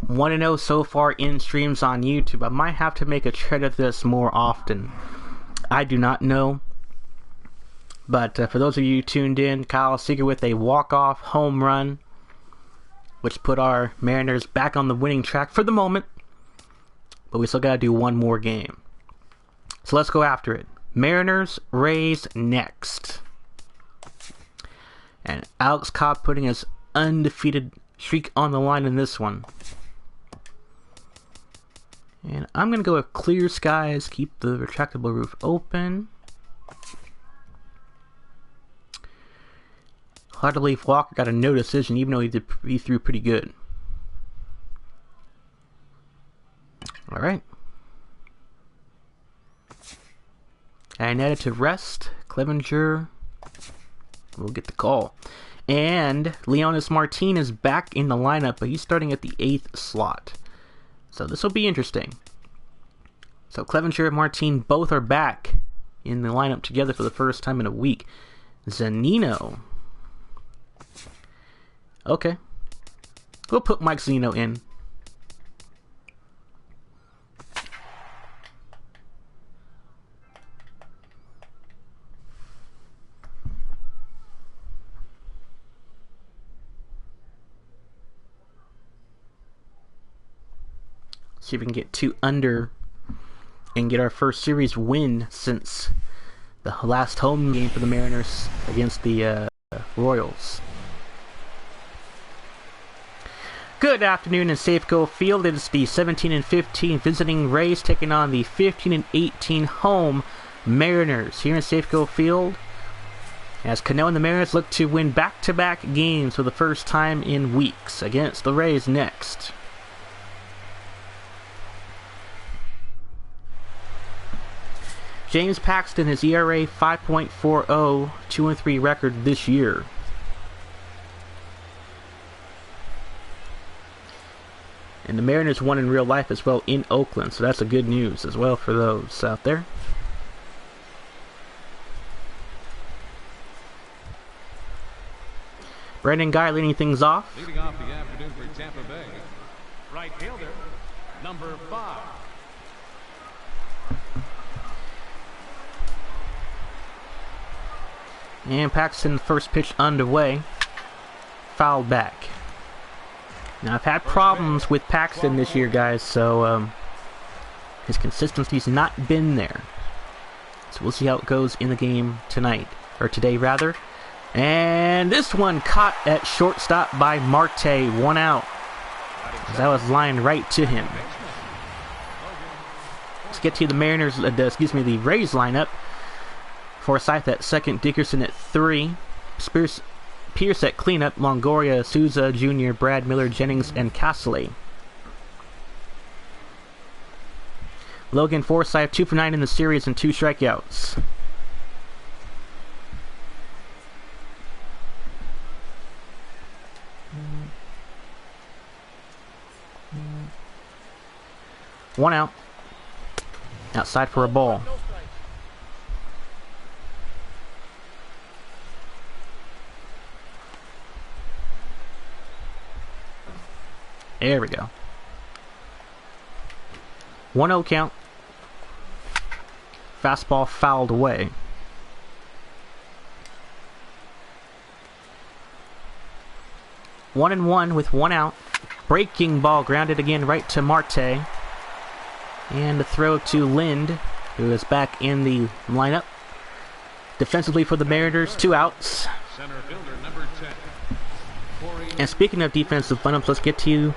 1-0 so far in streams on YouTube. I might have to make a trend of this more often. I do not know. But for those of you tuned in, Kyle Seager with a walk-off home run, which put our Mariners back on the winning track for the moment. But we still got to do one more game. So let's go after it. Mariners, Rays next. And Alex Cobb putting his undefeated streak on the line in this one. And I'm going to go with clear skies, keep the retractable roof open. Hard to believe Walker got a no decision, even though he threw pretty good. Alright. And added to rest. Clevenger will get the call. And Leonis Martin is back in the lineup, but he's starting at the 8th slot. So this will be interesting. So Clevenger and Martin both are back in the lineup together for the first time in a week. Zunino. Okay. We'll put Mike Zunino in. See if we can get 2 under and get our first series win since the last home game for the Mariners against the Royals. Good afternoon in Safeco Field. It is the 17-15 visiting Rays taking on the 15-18 home Mariners here in Safeco Field. As Cano and the Mariners look to win back-to-back games for the first time in weeks against the Rays next. James Paxton, his ERA 5.40, 2-3 record this year. And the Mariners won in real life as well in Oakland, so that's a good news as well for those out there. Brandon Guy leading things off. Leading off the afternoon for Tampa Bay, right fielder, number 5. And Paxton, first pitch underway, fouled back. Now, I've had problems with Paxton this year, guys, so his consistency's not been there. So we'll see how it goes in the game tonight, or today, rather. And this one caught at shortstop by Marte, 1 out. As that was lined right to him. Let's get to the Mariners, the Rays lineup. Forsythe at second, Dickerson at 3, Pierce at cleanup, Longoria, Souza Jr., Brad Miller, Jennings, and Castle. Logan Forsythe 2 for 9 in the series and 2 strikeouts. One out. Outside for a ball. There we go. 1-0 count. Fastball fouled away. One and one with 1 out. Breaking ball grounded again right to Marte. And a throw to Lind, who is back in the lineup. Defensively for the Mariners, 2 outs. Center fielder, number 10. And speaking of defensive lineups, let's get to you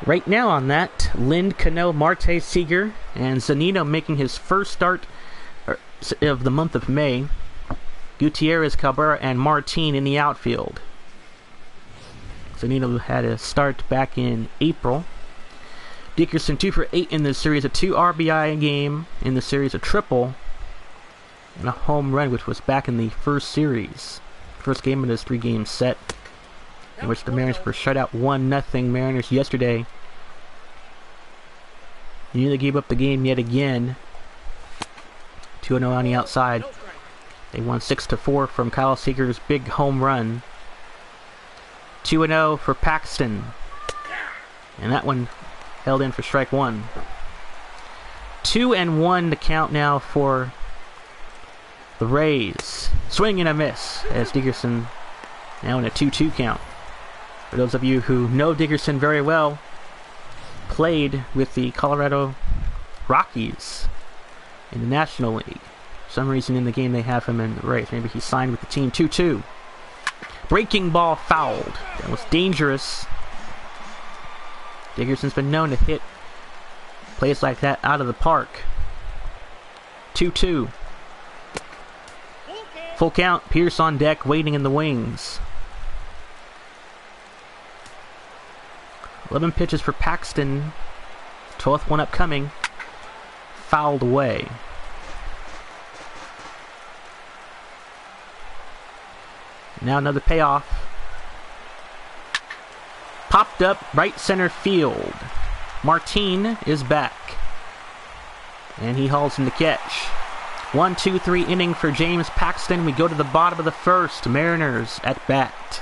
right now on that. Lind, Cano, Marte, Seager, and Zunino making his first start of the month of May. Gutierrez, Cabrera, and Martin in the outfield. Zunino had a start back in April. Dickerson 2 for 8 in this series, a 2 RBI game in the series, a triple, and a home run, which was back in the first series. First game of this 3-game set, in which the Mariners were shut out 1-0 Mariners yesterday. Nearly gave up the game yet again. 2-0 on the outside. They won 6-4 from Kyle Seager's big home run. 2-0 for Paxton. And that one held in for strike one. 2-1 the count now for the Rays. Swing and a miss as Dickerson now in a 2-2 count. For those of you who know Dickerson very well, played with the Colorado Rockies in the National League. For some reason in the game they have him in the Rays. Maybe he signed with the team. 2-2. Breaking ball fouled. That was dangerous. Dickerson's been known to hit plays like that out of the park. 2-2. Full count. Pierce on deck, waiting in the wings. 11 pitches for Paxton. 12th one upcoming. Fouled away. Now another payoff. Popped up right center field. Martin is back. And he hauls in the catch. 1-2-3 inning for James Paxton. We go to the bottom of the first. Mariners at bat.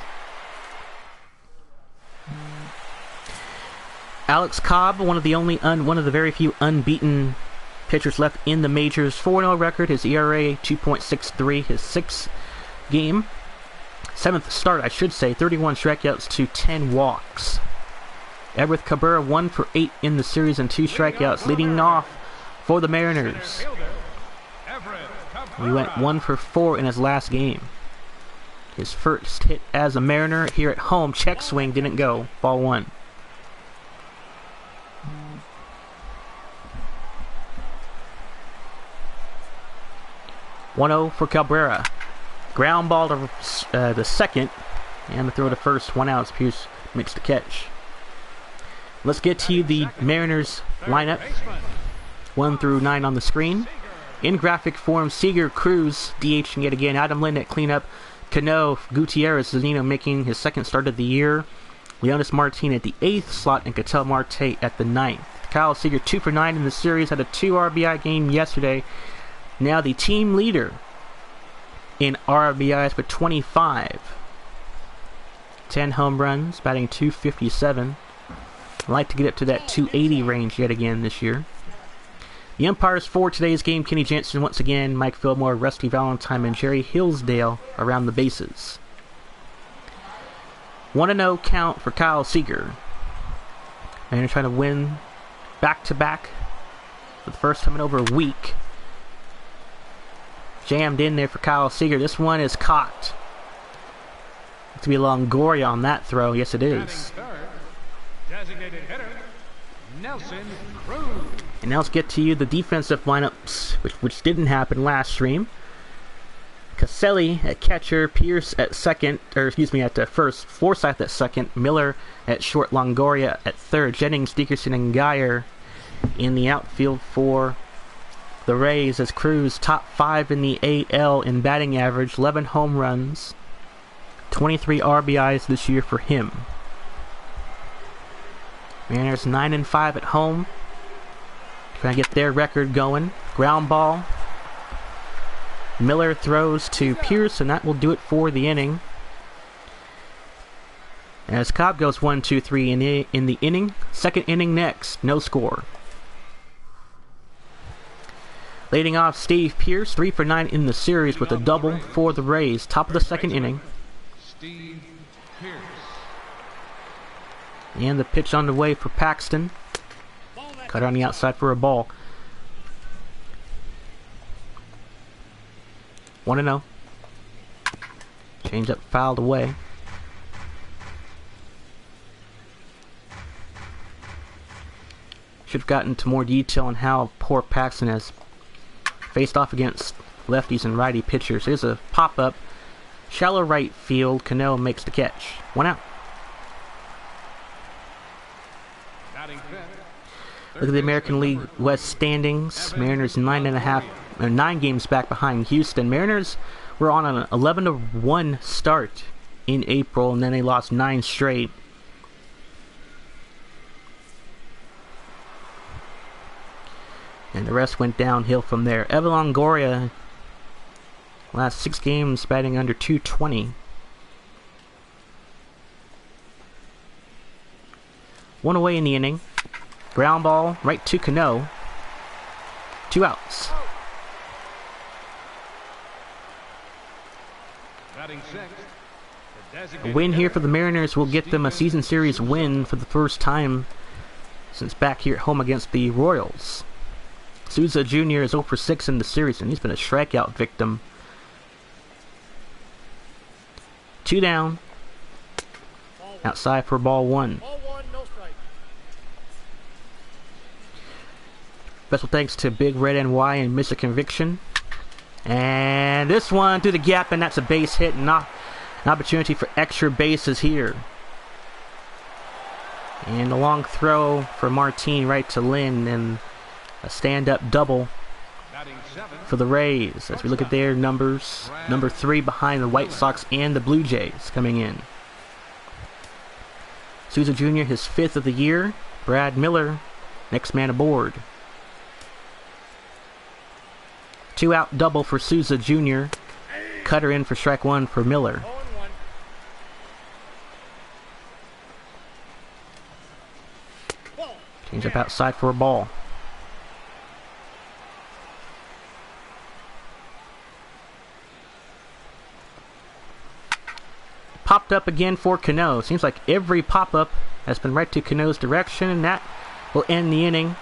Alex Cobb, one of the very few unbeaten pitchers left in the majors. 4-0 record. His ERA 2.63. His seventh start, I should say. 31 strikeouts to 10 walks. Edward Cabrera 1 for 8 in the series and 2 strikeouts, leading off for the Mariners. He went 1 for 4 in his last game. His first hit as a Mariner here at home. Check swing didn't go. Ball 1. (1-0) for Cabrera. Ground ball to the second, and the throw to first. 1 out. Pierce makes the catch. Let's get to the Mariners lineup. 1 through 9 on the screen. In graphic form, Seager, Cruz, DH yet again. Adam Lind at cleanup. Cano, Gutierrez, Zunino making his second start of the year. Leonis Martin at the 8th slot, and Ketel Marte at the 9th. Kyle Seager 2 for 9 in the series, had a 2 RBI game yesterday. Now the team leader in RBIs with 25. 10 home runs, batting .257. I'd like to get up to that .280 range yet again this year. The umpires for today's game: Kenny Jansen once again, Mike Fillmore, Rusty Valentine, and Jerry Hillsdale around the bases. 1-0 count for Kyle Seager. And they're trying to win back-to-back for the first time in over a week. Jammed in there for Kyle Seager. This one is caught. It's to be Longoria on that throw. Yes, it is. Designated hitter, Nelson Cruz. And now let's get to you the defensive lineups, which didn't happen last stream. Caselli at catcher, Pierce at second, at first, Forsythe at second, Miller at short, Longoria at third, Jennings, Dickerson, and Geyer in the outfield for the Rays, as Cruz top 5 in the AL in batting average, 11 home runs, 23 RBIs this year for him. Mariners 9-5 at home, trying to get their record going. Ground ball. Miller throws to Pierce, and that will do it for the inning. As Cobb goes 1-2-3 in the inning. Second inning next, no score. Leading off, Steve Pierce, 3 for 9 in the series with a double for the Rays. Top of the second inning. Steve Pierce. And the pitch on the way for Paxton. Cut on the outside for a ball. 1-0. Change up fouled away. Should have gotten into more detail on how poor Paxton has faced off against lefties and righty pitchers. Here's a pop-up. Shallow right field. Cano makes the catch. 1 out. Look at the American League West standings. Mariners 9 games back behind Houston. Mariners were on an 11-1 start in April, and then they lost 9 straight. And the rest went downhill from there. Evan Longoria, last 6 games batting under .220. 1 away in the inning. Ground ball right to Cano. 2 outs. Batting sixth, the A designated win here hitter, for the Mariners will get them a season series win for the first time since back here at home against the Royals. Souza Jr. is 0 for 6 in the series, and he's been a strikeout victim. 2 down. Outside for ball 1. Ball 1, no strike. Special thanks to Big Red NY and Mr. Conviction. And this one through the gap, and that's a base hit, and an opportunity for extra bases here. And a long throw for Martin right to Lynn, and a stand-up double batting seventh, for the Rays. As we look at their numbers, number 3 behind the White Sox and the Blue Jays coming in. Souza Jr., his 5th of the year. Brad Miller, next man aboard. 2-out double for Souza Jr. Cutter in for strike 1 for Miller. 0-1. Ball. Change up outside for a ball. Popped up again for Cano. Seems like every pop-up has been right to Cano's direction, and that will end the inning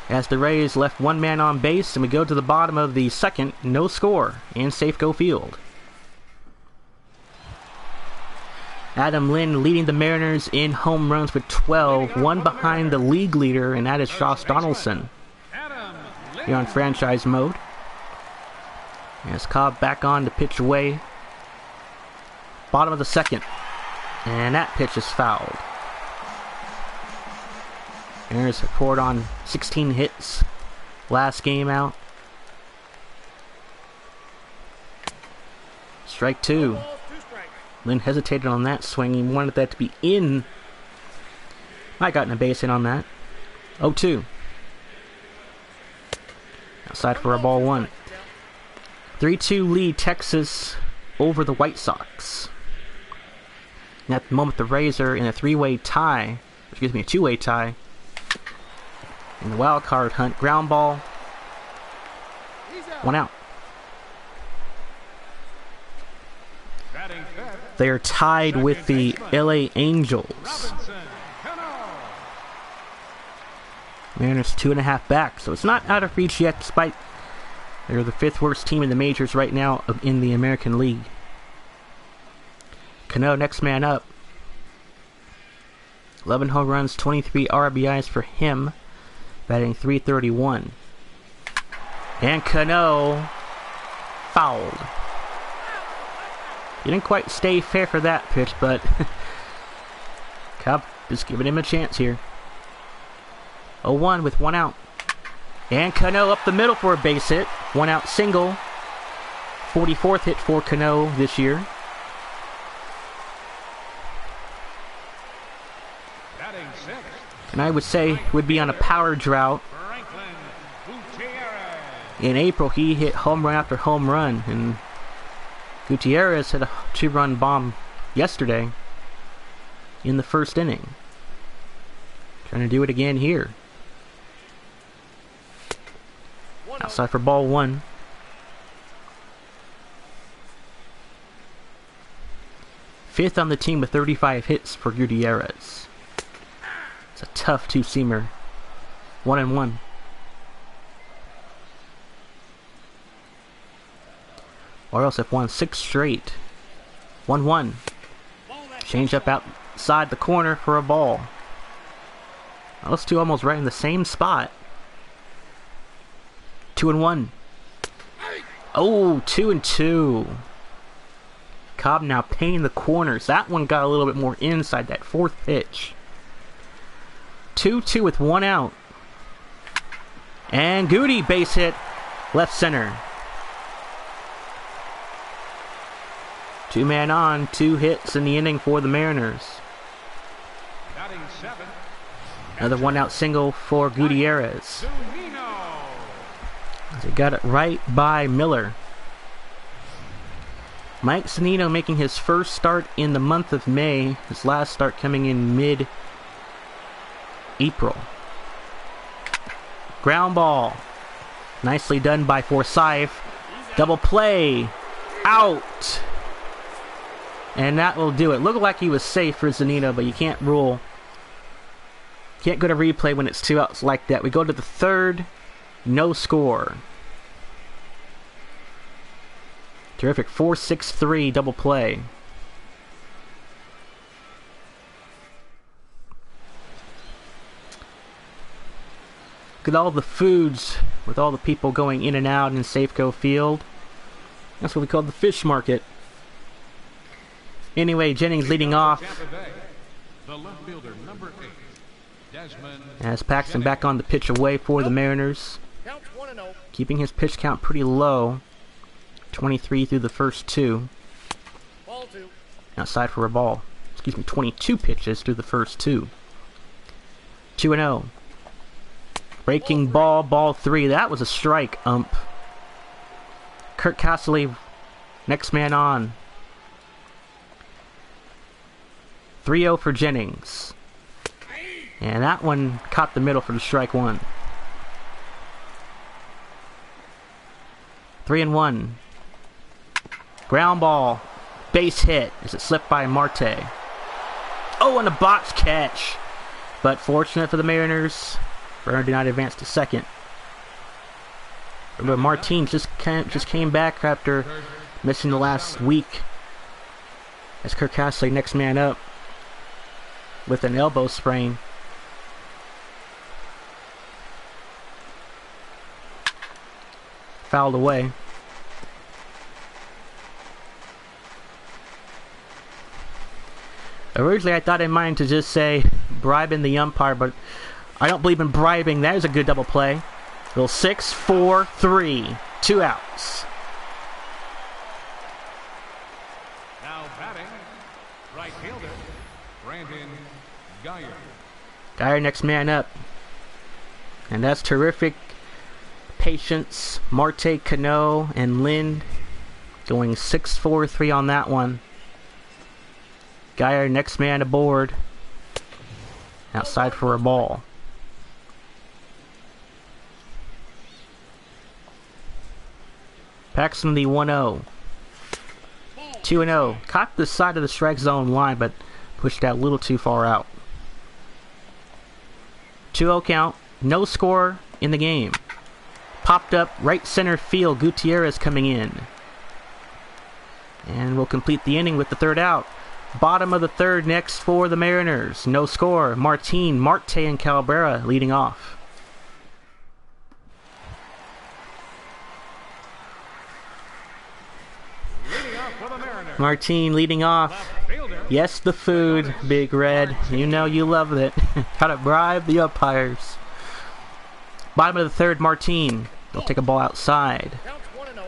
as the Rays left 1 man on base, and we go to the bottom of the 2nd, no score, and Safeco Field. Adam Lynn leading the Mariners in home runs with 12, 1 behind the league leader, and that is Josh Donaldson. Adam Lynn. Here on franchise mode. As Cobb back on to pitch away. Bottom of the 2nd, and that pitch is fouled. Mariners have poured on 16 hits last game out. Strike 2. Balls, 2 strikes. Lynn hesitated on that swing. He wanted that to be in. I got a base hit on that. 0-2. Outside for a ball 1. 3-2 lead Texas over the White Sox. And at the moment, the Rays are in a 3-way tie. Excuse me, a 2-way tie. In the wild card hunt, ground ball. He's out. 1 out. Batting fifth, They are tied with the LA Angels. Robinson Cano. Mariners 2.5 back, so it's not out of reach yet, despite they're the 5th worst team in the majors right now in the American League. Cano, next man up. 11 home runs, 23 RBIs for him, batting .331. And Cano fouled. He didn't quite stay fair for that pitch, but Cobb just giving him a chance here. 0-1 with 1 out. And Cano up the middle for a base hit. 1 out single. 44th hit for Cano this year. Batting sixth, And I would say would be on a power drought. Franklin Gutierrez. In April, he hit home run after home run. And Gutierrez hit a 2-run bomb yesterday in the 1st inning. Trying to do it again here. Outside for ball 1. Fifth on the team with 35 hits for Gutierrez. It's a tough 2-seamer. 1-1. Orioles have won 6 straight. 1-1. Change up outside the corner for a ball. Those two almost right in the same spot. 2-1. Oh, 2-2. Cobb now painting the corners. That one got a little bit more inside that 4th pitch. 2-2 with 1 out. And Goody base hit left center. 2 man on, 2 hits in the inning for the Mariners. Batting seventh, Another 1 out single for Gutierrez. Zunino. They got it right by Miller. Mike Zunino making his first start in the month of May. His last start coming in April. Ground ball. Nicely done by Forsyth. Double play. Out. And that will do it. Looked like he was safe for Zanino, but you can't rule. Can't go to replay when it's 2 outs like that. We go to the third. No score. Terrific. 4-6-3 double play. Look at all the foods with all the people going in and out in Safeco Field. That's what we call the fish market. Anyway, Jennings leading off. The left fielder, number 8, Desmond As Paxton back on the pitch away for the Mariners. Counts 1-0. Keeping his pitch count pretty low. 23 through the first 2. Ball 2. Outside for a ball. Excuse me, 22 pitches through the first 2. 2-0. Breaking ball, ball 3. That was a strike, ump. Kurt Castley, next man on. 3-0 for Jennings. And that one caught the middle for the strike 1. 3-1. Ground ball. Base hit as it slipped by Marte. Oh, and a botched catch. But fortunate for the Mariners, Burner did not advance to second. Remember, Martin just came back after missing the last week. As Kirk Castley next man up with an elbow sprain. Fouled away. Originally, I thought in mind to just say bribing the umpire, but I don't believe in bribing. That is a good double play. Little 6-4-3. 2 outs. now batting, right fielder, Brandon Geyer. Geyer next man up. And that's terrific. Patience, Marte, Cano, and Lind going 6-4-3 on that one. Geyer next man aboard. Outside for a ball. Paxton the 1-0. 2-0. Caught the side of the strike zone line, but pushed that a little too far out. 2-0 count. No score in the game. Popped up right center field. Gutierrez coming in. And we'll complete the inning with the third out. Bottom of the third next for the Mariners. No score. Martin, Marte, and Cabrera leading off. Leading off for the Mariners. Martin leading off. Left fielder, Yes, the food, Big Red. You know you love it. Gotta bribe the umpires. Bottom of the third, Martin. They'll take a ball outside. Counts 1-0.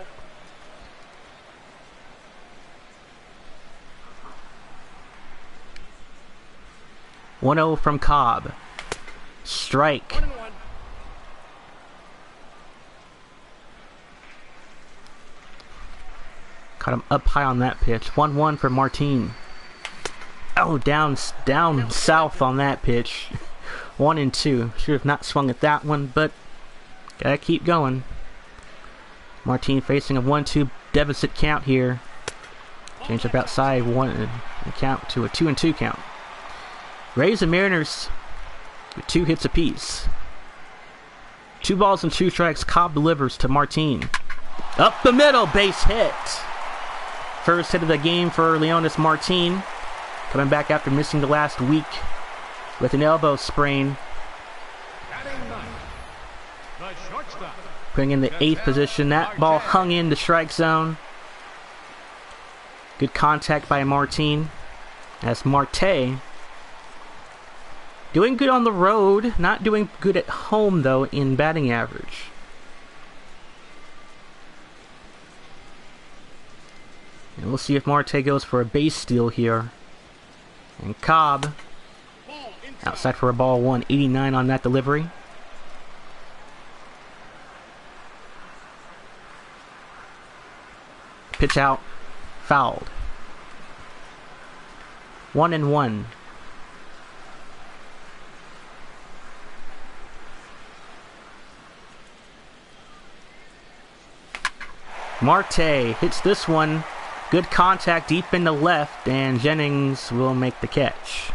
1-0 from Cobb. Strike. 1-1. Caught him up high on that pitch. 1-1 for Martin. Oh, down south on that pitch. 1-2. Should have not swung at that one, but gotta keep going. Martin facing a 1-2 deficit count here. Change up outside one count to a 2-2 count. Rays and Mariners with 2 hits apiece. 2 balls and 2 strikes. Cobb delivers to Martin. Up the middle, base hit. First hit of the game for Leonis Martin. Coming back after missing the last week with an elbow sprain. batting ninth, the shortstop, Putting in the 8th position. That ball hung in the strike zone. Good contact by Martin. As Marte doing good on the road. Not doing good at home, though, in batting average. And we'll see if Marte goes for a base steal here. And Cobb Ball inside. outside for a ball 189 on that delivery. Pitch out. Fouled. 1-1. Marte hits this one. Good contact deep in the left, and Jennings will make the catch.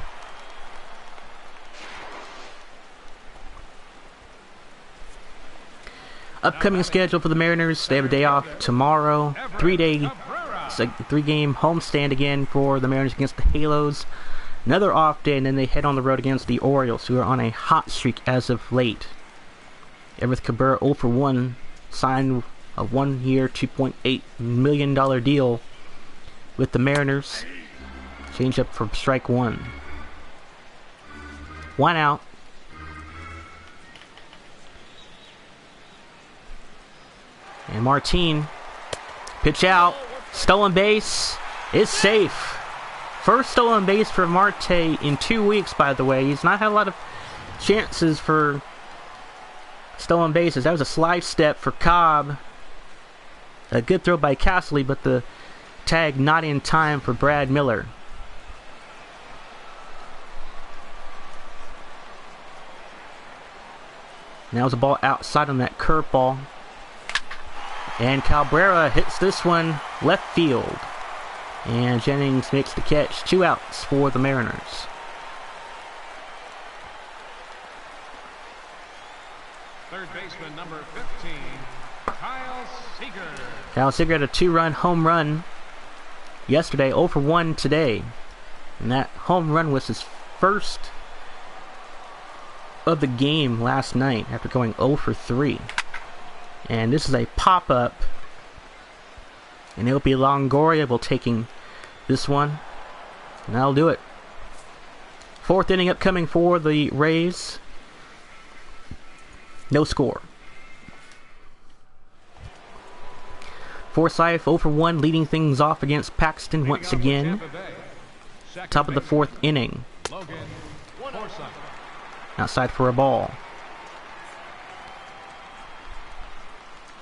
Upcoming schedule for the Mariners. They have a day off tomorrow. 3-game homestand again for the Mariners against the Halos. Another off day, and then they head on the road against the Orioles, who are on a hot streak as of late. Everett Cabrera 0 for 1, signed a 1-year, $2.8 million deal with the Mariners. Change up from strike one. 1 out. And Martin, pitch out, stolen base, is safe. First stolen base for Marte in 2 weeks, by the way. He's not had a lot of chances for stolen bases. That was a slide step for Cobb. A good throw by Castley, but the tag not in time for Brad Miller. Now it's a ball outside on that curveball. And Cabrera hits this one left field. And Jennings makes the catch. 2 outs for the Mariners. Third baseman number 15, Kyle Seager. Kyle Seager had a 2-run home run yesterday, 0 for 1 today. And that home run was his first of the game last night after going 0 for 3. And this is a pop-up. And it'll be Longoria will taking this one. And that'll do it. 4th inning upcoming for the Rays. No score. Forsythe 0 for 1, leading things off against Paxton once again. Top of the 4th inning. Outside for a ball.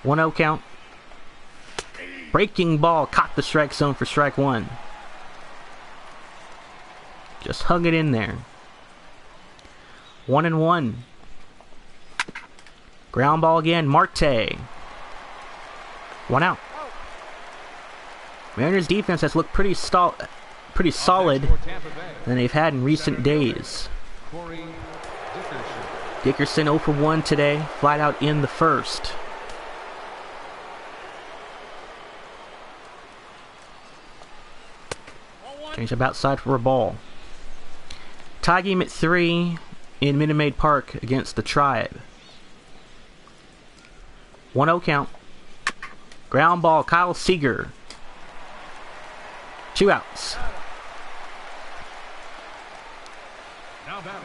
1-0 count. Breaking ball caught the strike zone for strike one. Just hung it in there. 1-1. Ground ball again. Marte. 1 out. Mariners defense has looked pretty solid than they've had in recent days. Dickerson 0 for 1 today, flat out in the first. Change up outside for a ball. Tie game at 3 in Minute Maid Park against the Tribe. 1-0 count. Ground ball, Kyle Seager. 2 outs. Now batting,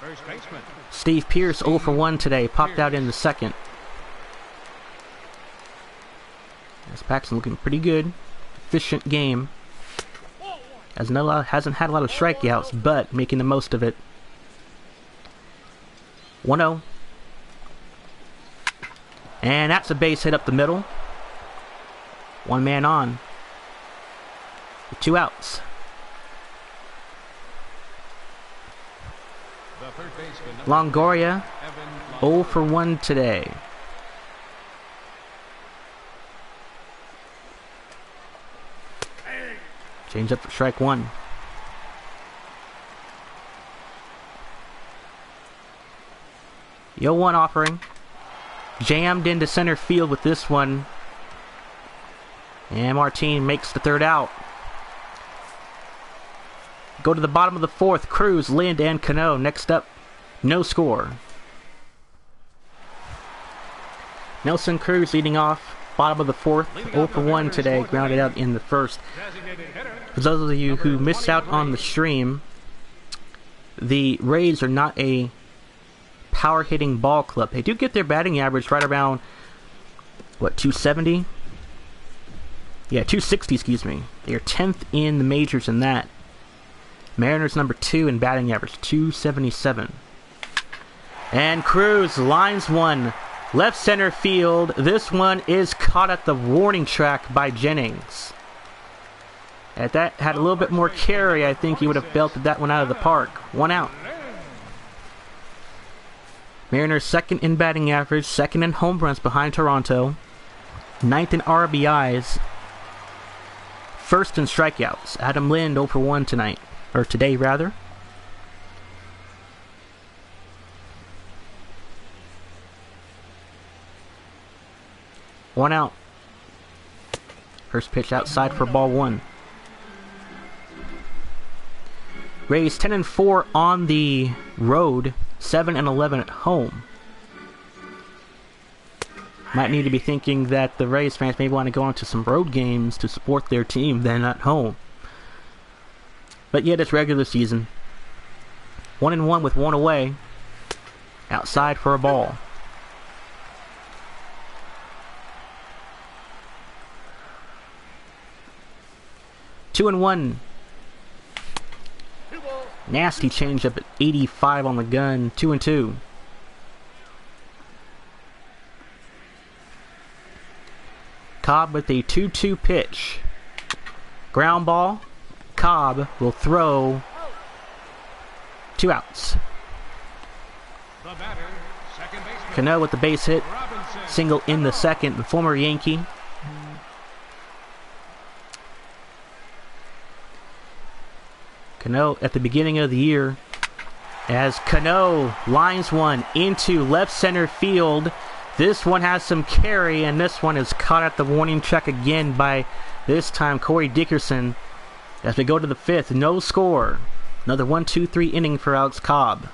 first baseman. Steve Pearce 0 for 1 today, popped out in the second. As Paxton looking pretty good. Efficient game. Hasn't had a lot of strikeouts, but making the most of it. 1-0. And that's a base hit up the middle. 1 man on. With 2 outs. Longoria 0 for 1 today. Change up for strike one. Yo one offering. Jammed into center field with this one. And Martin makes the 3rd out. Go to the bottom of the 4th. Cruz, Lind, and Cano. Next up, no score. Nelson Cruz leading off. Bottom of the 4th. 0 for 1 today. Grounded out in the first. For those of you who missed out on the stream, the Rays are not a power hitting ball club. They do get their batting average right around, what, 270? Yeah, 260, excuse me. They are 10th in the majors in that. Mariners number 2 in batting average, 277. And Cruz lines one. Left center field. This one is caught at the warning track by Jennings. If that had a little bit more carry, I think he would have belted that one out of the park. 1 out. Mariners 2nd in batting average, 2nd in home runs behind Toronto. ninth in RBIs, first in strikeouts. Adam Lind 0 for 1 tonight, or today rather. One out. First pitch outside for ball 1. Rays 10-4 on the road, 7-11 at home. Might need to be thinking that the Rays fans may want to go on to some road games to support their team than at home. But yet it's regular season. 1-1 with 1 away. Outside for a ball. Two and one. Nasty changeup at 85 on the gun. 2-2. Cobb with a 2-2 pitch. Ground ball. Cobb will throw. 2 outs. Cano with the base hit. Single in the second. The former Yankee. Cano at the beginning of the year, as Cano lines one into left center field. This one has some carry, and this one is caught at the warning track again by, this time, Corey Dickerson. As we go to the 5th, no score. Another 1-2-3 inning for Alex Cobb.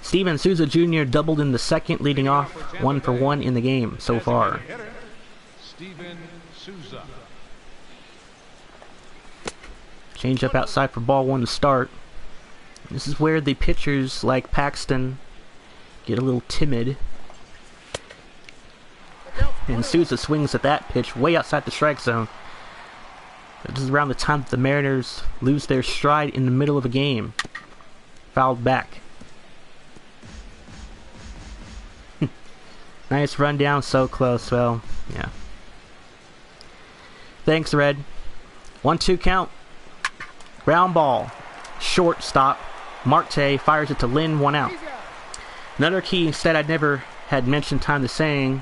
Steven Souza Jr. doubled in the second, leading off 1 for 1 in the game so far. Steven Souza. Change up outside for ball 1 to start. This is where the pitchers like Paxton get a little timid. And Souza swings at that pitch way outside the strike zone. This is around the time that the Mariners lose their stride in the middle of a game. Fouled back. Nice run down, so close. Well, yeah. Thanks, Red. 1-2 count. Ground ball. Shortstop. Marte fires it to Lynn, 1 out. Another key stat I never had mentioned time to saying,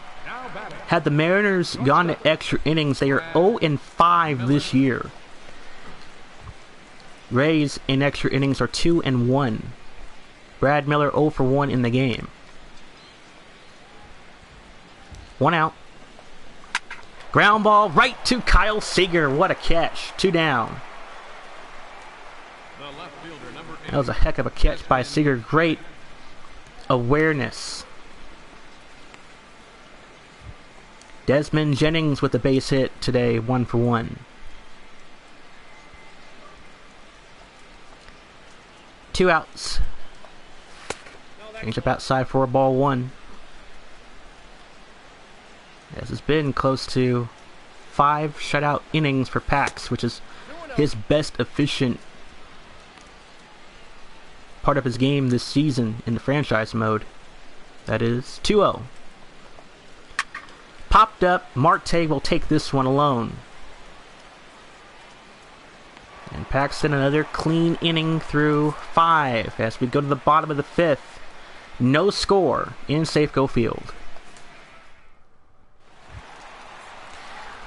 had the Mariners gone to extra innings, they are 0-5 this year. Rays in extra innings are 2-1. Brad Miller 0 for 1 in the game. 1 out. Ground ball right to Kyle Seager. What a catch. 2 down. That was a heck of a catch by Seager. Great awareness. Desmond Jennings with the base hit today, 1 for 1. 2 outs. Change up outside for a ball 1. As it's been close to 5 shutout innings for Pax, which is his best efficient part of his game this season in the franchise mode. That is 2-0. Popped up. Marte will take this one alone. And Paxton another clean inning through 5 as we go to the bottom of the 5th. No score in Safeco Field.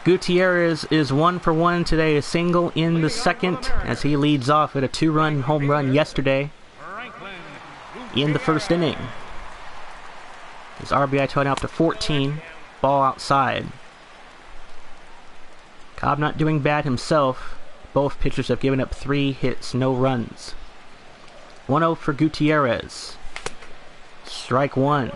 Gutierrez is 1 for 1 today, a single in the second as he leads off at a 2-run home run yesterday in the first inning. His RBI total out to 14. Ball outside. Cobb not doing bad himself. Both pitchers have given up 3 hits, no runs. 1-0 for Gutierrez. Strike 1.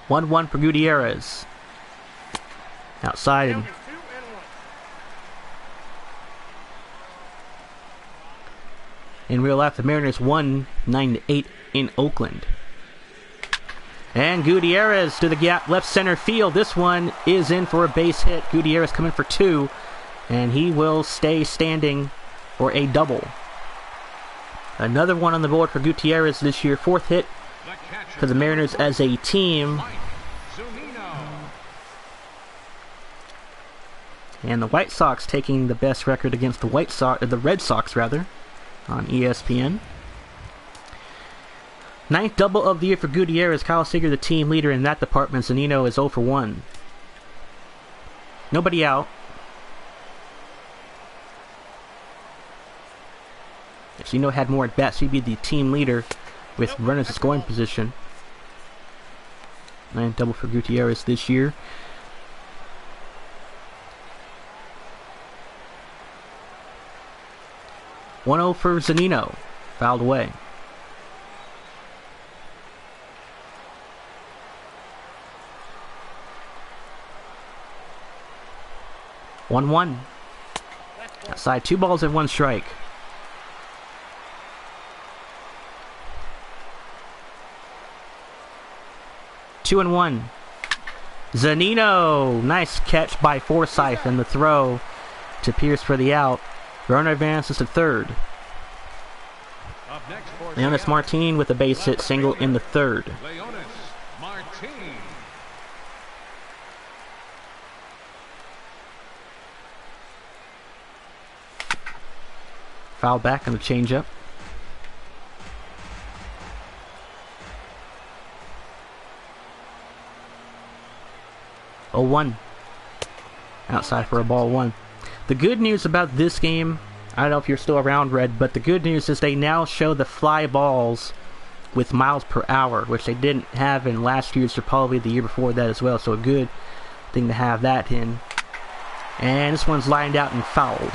1-1 for Gutierrez. Outside. In real life, the Mariners won 9-8 in Oakland. And Gutierrez to the gap, left center field. This one is in for a base hit. Gutierrez coming for 2, and he will stay standing for a double. Another one on the board for Gutierrez this year. 4th hit for the Mariners as a team. And the White Sox taking the best record against the Red Sox rather. on ESPN. Ninth double of the year for Gutierrez. Kyle Seager, the team leader in that department. Zunino is 0 for 1. Nobody out. If Zunino had more at bats, he'd be the team leader with runners in scoring position. Ninth double for Gutierrez this year. (1-0) for Zunino. Fouled away. (1-1). Outside, 2 balls and 1 strike. Two and 1. Zunino. Nice catch by Forsythe, and the throw to Pierce for the out. Runner advances to third. Leonis Martin with a base hit single in the third. Leonis Martin. Foul back on the changeup. Oh, 1. Outside for a ball 1. The good news about this game, I don't know if you're still around, Red, but the good news is they now show the fly balls with miles per hour, which they didn't have in last year's or probably the year before that as well. So a good thing to have that in. And this one's lined out and fouled.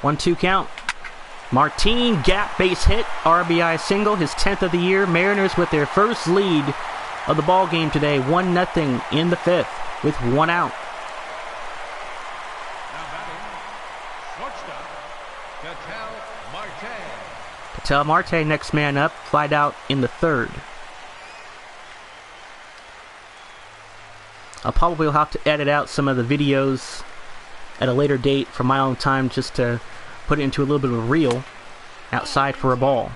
One-two count. Martin, gap base hit, RBI single, his 10th of the year. Mariners with their first lead of the ball game today, 1-0 in the 5th with 1 out. Now batting, shortstop, Ketel Marte. Ketel Marte, next man up, flied out in the 3rd. I'll probably have to edit out some of the videos at a later date for my own time just to put it into a little bit of a reel. Outside for a ball.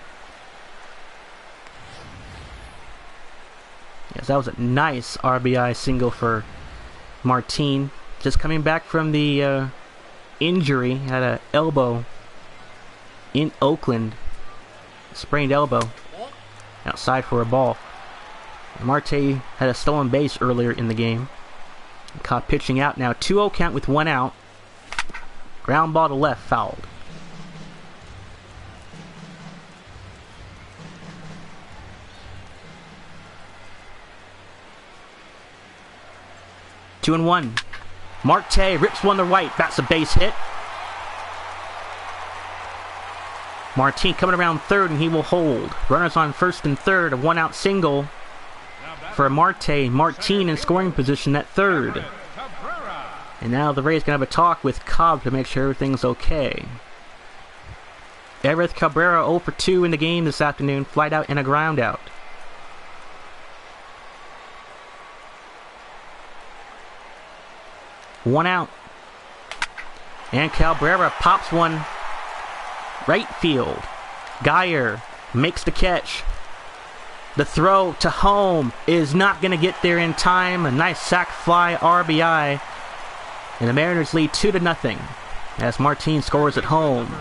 Yes, that was a nice RBI single for Martin. Just coming back from the injury. Had an elbow in Oakland. Sprained elbow. Outside for a ball. Marte had a stolen base earlier in the game. Caught pitching out now. 2-0 count with 1 out. Ground ball to left, fouled. Two and 1. Marte rips one to right. That's a base hit. Martin coming around third, and he will hold. Runners on first and third. A 1-out single for Marte. Martin in scoring position at third. And now the Rays going to have a talk with Cobb to make sure everything's okay. Everett Cabrera 0 for 2 in the game this afternoon. Flight out and a ground out. One out. And Cabrera pops one right field. Geyer makes the catch. The throw to home is not going to get there in time. A nice sac fly RBI. And the Mariners lead 2-0 as Martin scores at home.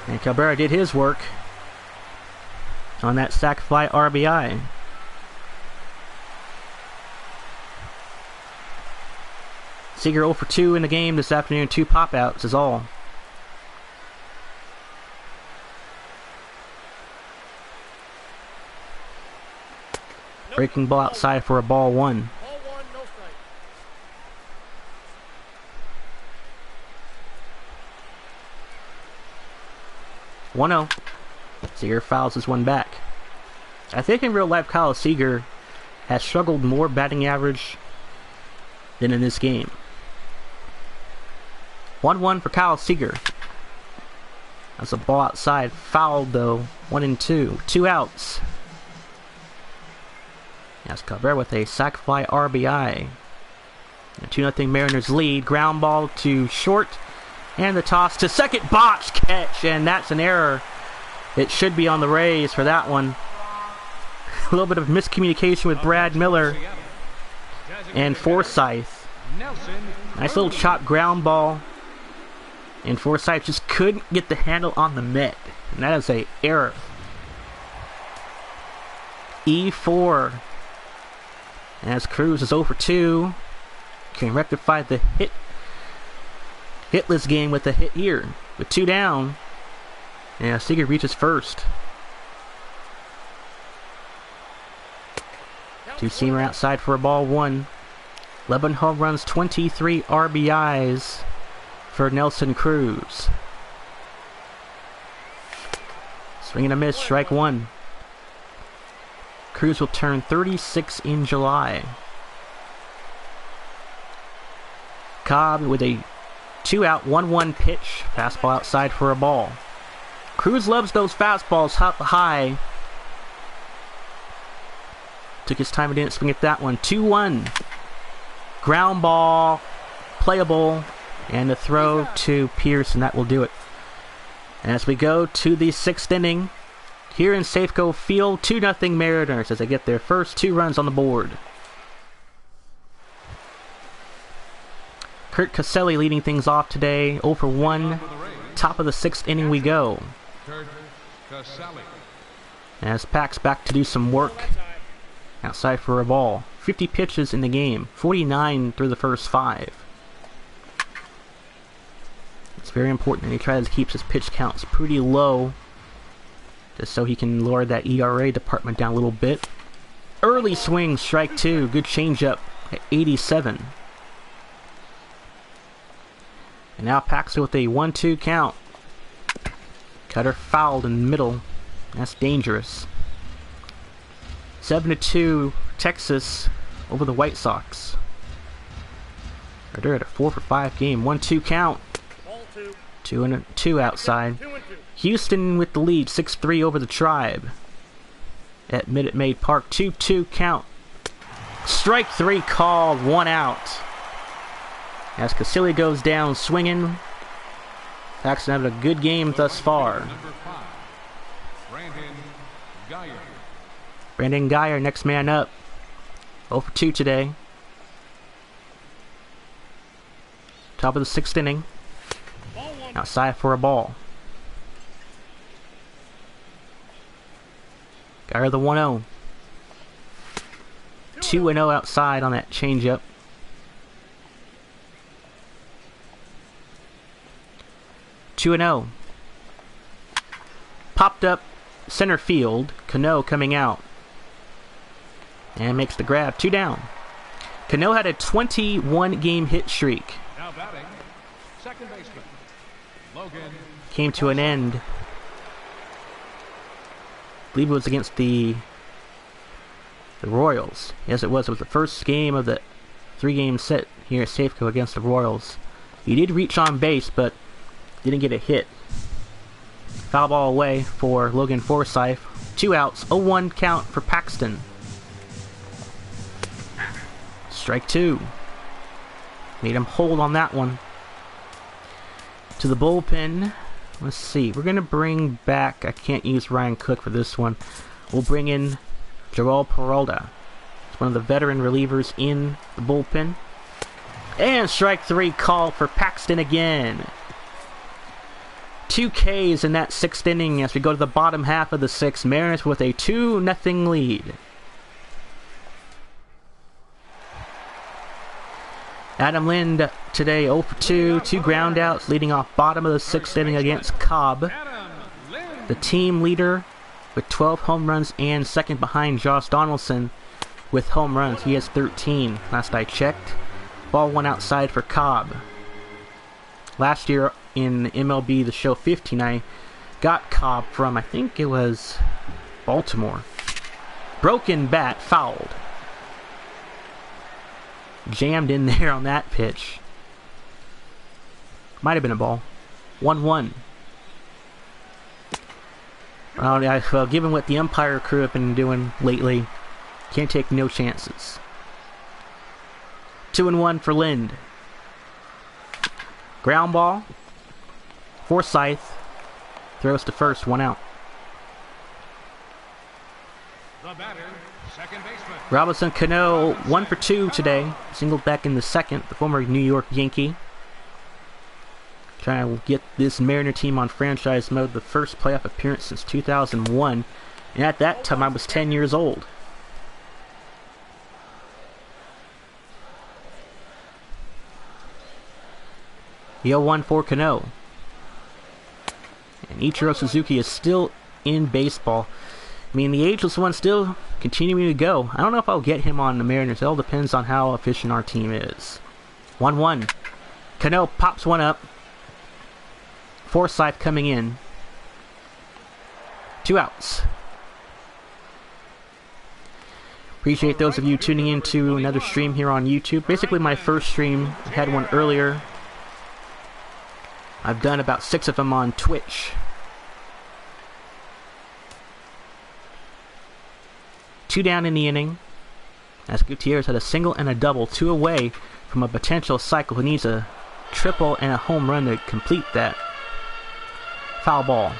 And Cabrera did his work on that sac fly RBI. Seager 0 for 2 in the game this afternoon. 2 pop-outs is all. Breaking ball outside for a ball 1. Ball 1, no strike. 1-0. Seager fouls this one back. I think in real life, Kyle Seager has struggled more batting average than in this game. 1-1 for Kyle Seager. That's a ball outside. Fouled though. 1 and 2. 2 outs. That's Cabrera with a sac fly RBI. A 2-0 Mariners lead. Ground ball to short. And the toss to second. Botched catch. And that's an error. It should be on the Rays for that one. A little bit of miscommunication with Brad Miller and Forsyth. Nice little chop ground ball. And Forsyth just couldn't get the handle on the mitt. And that is a error. E4. As Cruz is 0 for 2. Can rectify the hitless game with a hit here. With 2 down. And Seager reaches first. Two-seamer outside for a ball 1. 11 home runs, 23 RBIs for Nelson Cruz. Swing and a miss, strike 1. Cruz will turn 36 in July. Cobb with a 2-out, 1-1 pitch. Fastball outside for a ball. Cruz loves those fastballs up high. Took his time and didn't swing at that one. 2-1. Ground ball. Playable. And a throw to Pierce, and that will do it. As we go to the 6th inning, here in Safeco Field, 2-0 Mariners as they get their first 2 runs on the board. Kurt Caselli leading things off today, 0 for 1. Top of the 6th inning we go. As Pax back to do some work. Outside for a ball. 50 pitches in the game, 49 through the first 5. It's very important that he tries to keep his pitch counts pretty low, just so he can lower that ERA department down a little bit. Early swing, strike 2. Good changeup at 87. And now Paxton with a 1-2 count. Cutter fouled in the middle. That's dangerous. 7-2 Texas over the White Sox. They're at a 4 for 5 game. 1-2 count. 2-2 outside. Houston with the lead, 6-3 over the Tribe at Minute Maid Park. 2-2 count. Strike 3 called, 1 out. As Casilli goes down swinging. Paxton having a good game thus far. Brandon Geyer, next man up. 0 for 2 today. Top of the 6th inning. Outside for a ball. Geyer the 1-0. 2-0 outside on that changeup. Two and 0. Popped up center field. Cano coming out. And makes the grab. 2 down. Cano had a 21-game hit streak. Now batting, second baseman, Logan. Came to an end. I believe it was against the Royals. Yes, it was. It was the first game of the 3-game set here at Safeco against the Royals. He did reach on base, but didn't get a hit. Foul ball away for Logan Forsythe. 2 outs. 0-1 count for Paxton. Strike 2. Made him hold on that one. To the bullpen. Let's see. We're going to bring back... I can't use Ryan Cook for this one. We'll bring in Joel Peralta. It's one of the veteran relievers in the bullpen. And strike 3 call for Paxton again. 2 Ks in that 6th inning as we go to the bottom half of the 6th. Mariners with a 2-0 lead. Adam Lind today 0 for 2, 2 ground outs, leading off bottom of the 6th inning against Cobb. The team leader with 12 home runs and second behind Josh Donaldson with home runs. He has 13 last I checked. Ball 1 outside for Cobb. Last year in MLB The Show 15, I got Cobb from, I think it was Baltimore. Broken bat, fouled. Jammed in there on that pitch. Might have been a ball. 1-1. Well, given what the umpire crew have been doing lately, can't take no chances. 2-1 for Lind. Ground ball. Forsythe throws to first, 1 out. The batter, second baseman. Robinson Cano 1 for 2 today. Singled back in the second, the former New York Yankee. Trying to get this Mariner team on franchise mode, the first playoff appearance since 2001. And at that time, I was 10 years old. The 0-1 for Cano. And Ichiro Suzuki is still in baseball. I mean, the ageless one still continuing to go. I don't know if I'll get him on the Mariners. It all depends on how efficient our team is. 1-1. Cano pops one up. Forsythe coming in. 2 outs. Appreciate those of you tuning in to another stream here on YouTube. Basically my first stream. I had one earlier. I've done about 6 of them on Twitch. 2 down in the inning. As Gutierrez had a single and a double, 2 away from a potential cycle who needs a triple and a home run to complete that. Foul ball.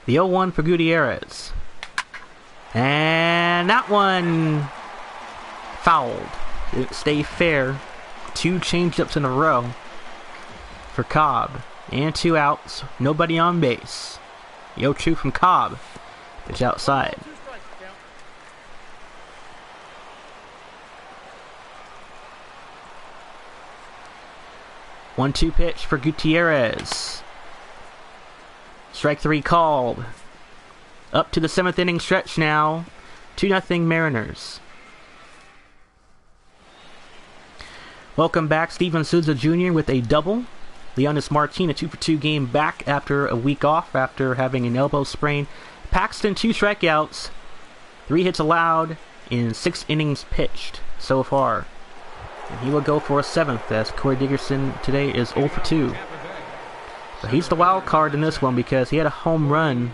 The 0-1 for Gutierrez. And that one fouled. Didn't stay fair. 2 changeups in a row for Cobb. And 2 outs. Nobody on base. The 0-2 from Cobb. Pitch outside. One-two pitch for Gutierrez. Strike 3 called. Up to the 7th inning stretch now. 2-0 Mariners. Welcome back, Steven Souza Jr. with a double. Leonis Martin, a 2 for 2 game back after a week off after having an elbow sprain. Paxton, 2 strikeouts. 3 hits allowed in 6 innings pitched so far. And he will go for a 7th as Corey Dickerson today is 0 for 2. But he's the wild card in this one because he had a home run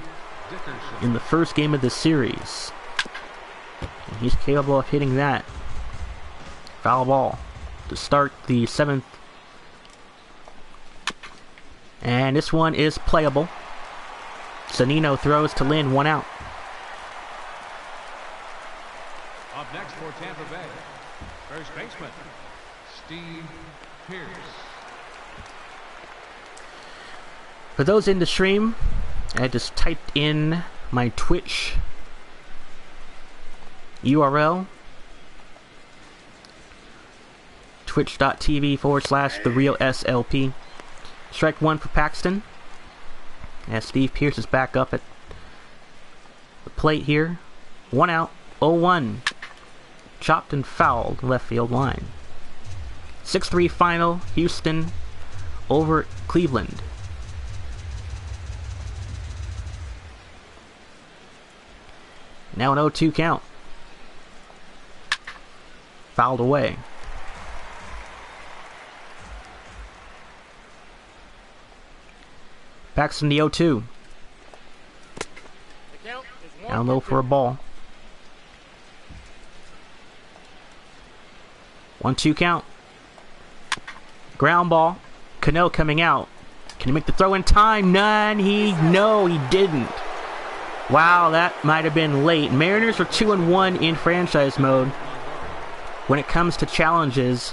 in the first game of the series. And he's capable of hitting that. Foul ball to start the 7th. And this one is playable. Zanino throws to Lynn, 1 out. Up next for Tampa Bay, first baseman, Steve Pearce. For those in the stream, I just typed in my Twitch URL. Twitch.tv/the real S.L.P. Strike 1 for Paxton. As Steve Pearce is back up at the plate here. 1 out, 0-1. Chopped and fouled left field line. 6-3 final, Houston over Cleveland. Now an 0-2 count. Fouled away. Paxton the 0-2. Down low for a ball. 1-2 count. Ground ball. Cano coming out. Can he make the throw in time? None. No, he didn't. Wow, that might have been late. Mariners are 2-1 in franchise mode. When it comes to challenges,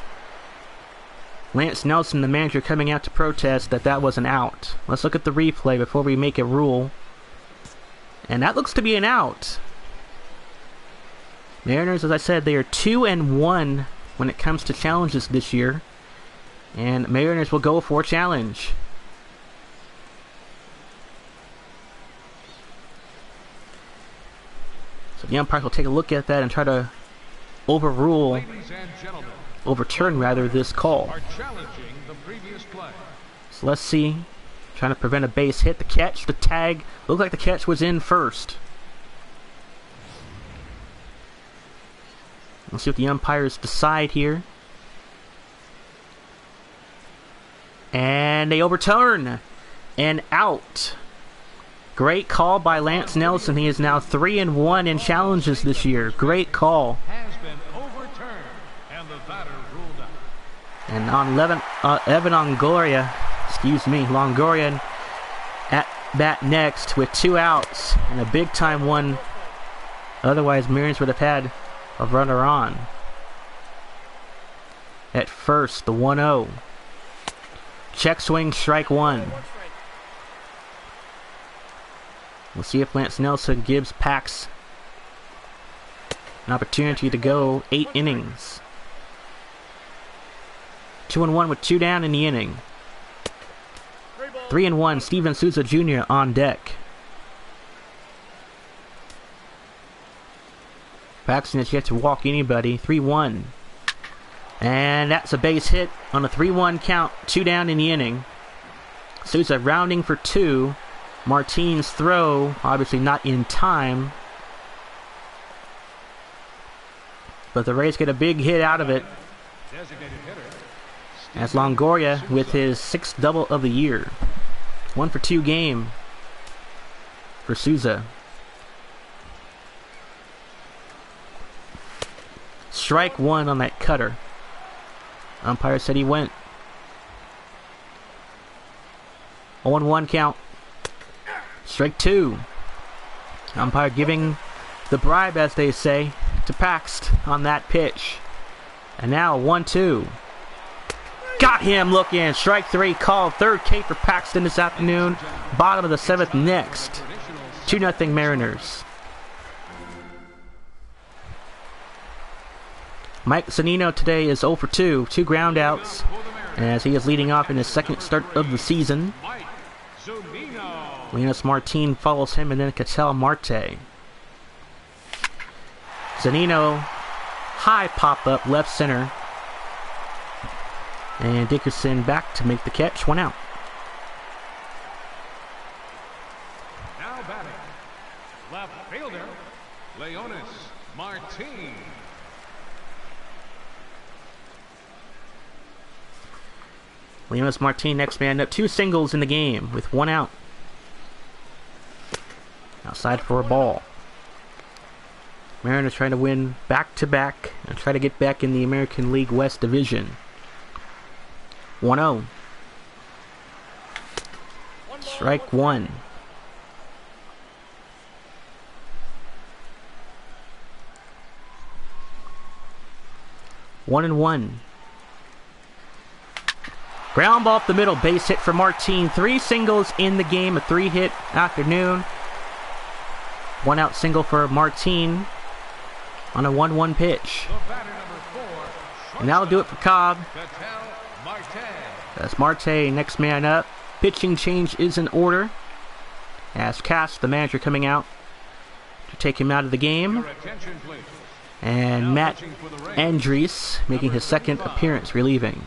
Lance Nelson, the manager, coming out to protest that was an out. Let's look at the replay before we make a rule. And that looks to be an out. Mariners, as I said, they are 2-1 when it comes to challenges this year. And Mariners will go for a challenge. So the umpires will take a look at that and try to overturn this call. So let's see. Trying to prevent a base hit. The catch, the tag. Looked like the catch was in first. Let's see what the umpires decide here. And they overturn. And out. Great call by Lance Nelson. He is now 3-1 in challenges this year. Great call. And on Evan Longoria, Longoria at bat next with 2 outs and a big time one. Otherwise, Mariners would have had a runner on. At first, the 1-0. Check swing, strike 1. We'll see if Lance Nelson gives Pax an opportunity to go 8 innings. 2-1 with 2 down in the inning. 3-1, Steven Souza Jr. on deck. Paxton has yet to walk anybody. 3-1. And that's a base hit on a 3-1 count. 2 down in the inning. Souza rounding for 2. Martine's throw, obviously not in time. But the Rays get a big hit out of it. As Longoria with his 6th double of the year. 1 for 2 game for Souza. Strike 1 on that cutter. Umpire said he went. 0-1 count. Strike 2. Umpire giving the bribe, as they say, to Paxton on that pitch. And now 1-2. Got him looking. Strike 3 called. 3rd K for Paxton this afternoon. Bottom of the 7th next. 2-0 Mariners. Mike Zunino today is 0 for 2. 2 ground outs as he is leading off in his 2nd start of the season. Linus Martin follows him, and then Ketel Marte. Zunino, high pop-up left center. And Dickerson back to make the catch. 1 out. Now batting, left fielder, Leonis Martin. Leonis Martin, next man up. 2 singles in the game with 1 out. Outside for a ball. Mariners trying to win back-to-back and try to get back in the American League West Division. 1-0. Strike 1. One and 1. Ground ball up the middle, base hit for Martin. 3 singles in the game, a 3-hit afternoon. 1 out single for Martin on a 1-1 pitch. And that'll do it for Cobb. That's Marte, next man up. Pitching change is in order. As Cass, the manager, coming out to take him out of the game. And Matt Andries making his 2nd appearance, relieving.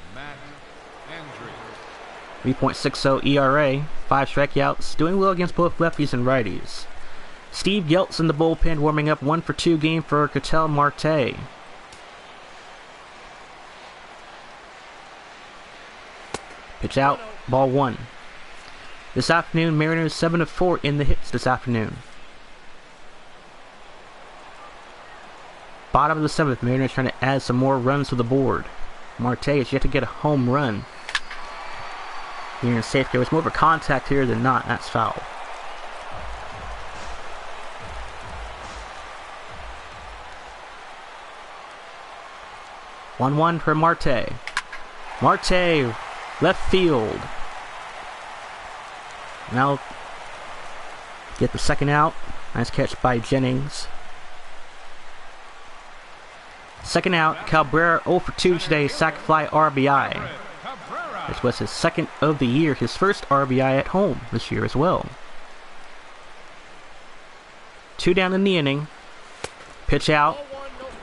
3.60 ERA, 5 strikeouts, doing well against both lefties and righties. Steve Geltz in the bullpen, warming up. 1 for 2 game for Ketel Marte. Pitch out, ball 1. This afternoon, Mariners 7 of 4 in the hits this afternoon. Bottom of the 7th, Mariners trying to add some more runs to the board. Marte has yet to get a home run here in Safeco. It's more of a contact here than not. That's foul. One for Marte. Marte, left field. Now get the 2nd out. Nice catch by Jennings. 2nd out. Cabrera 0 for 2 today. Sac fly RBI. This was his 2nd of the year. His 1st RBI at home this year as well. 2 down in the inning. Pitch out.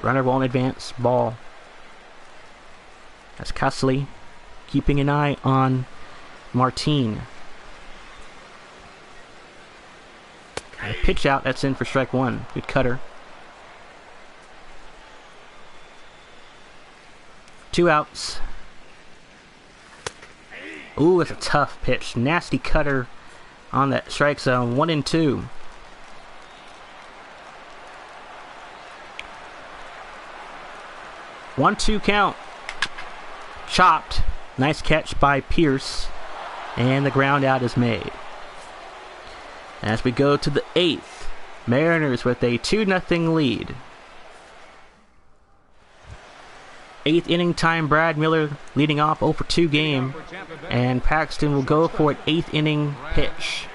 Runner won't advance. Ball. That's Cusley keeping an eye on Martin. A pitch out, that's in for strike 1. Good cutter. 2 outs. Ooh, it's a tough pitch. Nasty cutter on that strike zone. 1 and 2. One-two count. Chopped. Nice catch by Pierce. And the ground out is made. As we go to the 8th, Mariners with a 2-0 lead. 8th inning time, Brad Miller leading off 0-for-2 game, and Paxton will go for an 8th inning pitch.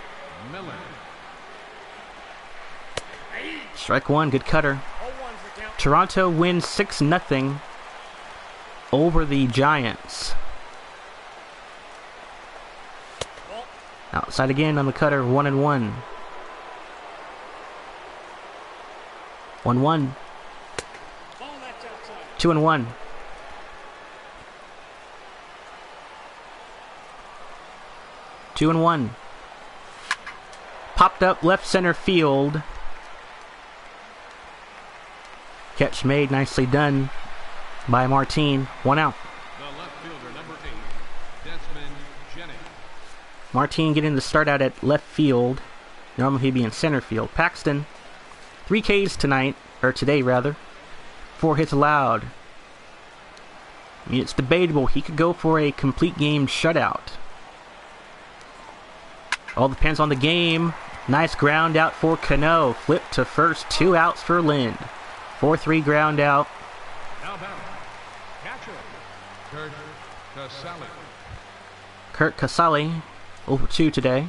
Strike one, good cutter. Toronto wins 6-0 over the Giants. Outside again on the cutter, 1-1. 1-1. 2-1. 2-1. Popped up left center field. Catch made, nicely done by Martin. 1 out. The left fielder, number 8, Desmond Jennings. Martin getting the start out at left field. Normally he'd be in center field. Paxton, 3 Ks tonight, or today rather. 4 hits allowed. I mean, it's debatable. He could go for a complete game shutout. All depends on the game. Nice ground out for Cano. Flip to first. 2 outs for Lind. 4-3 ground out. Now batting, catcher, Kurt Casale. Kurt Casale, 0-for-2 today.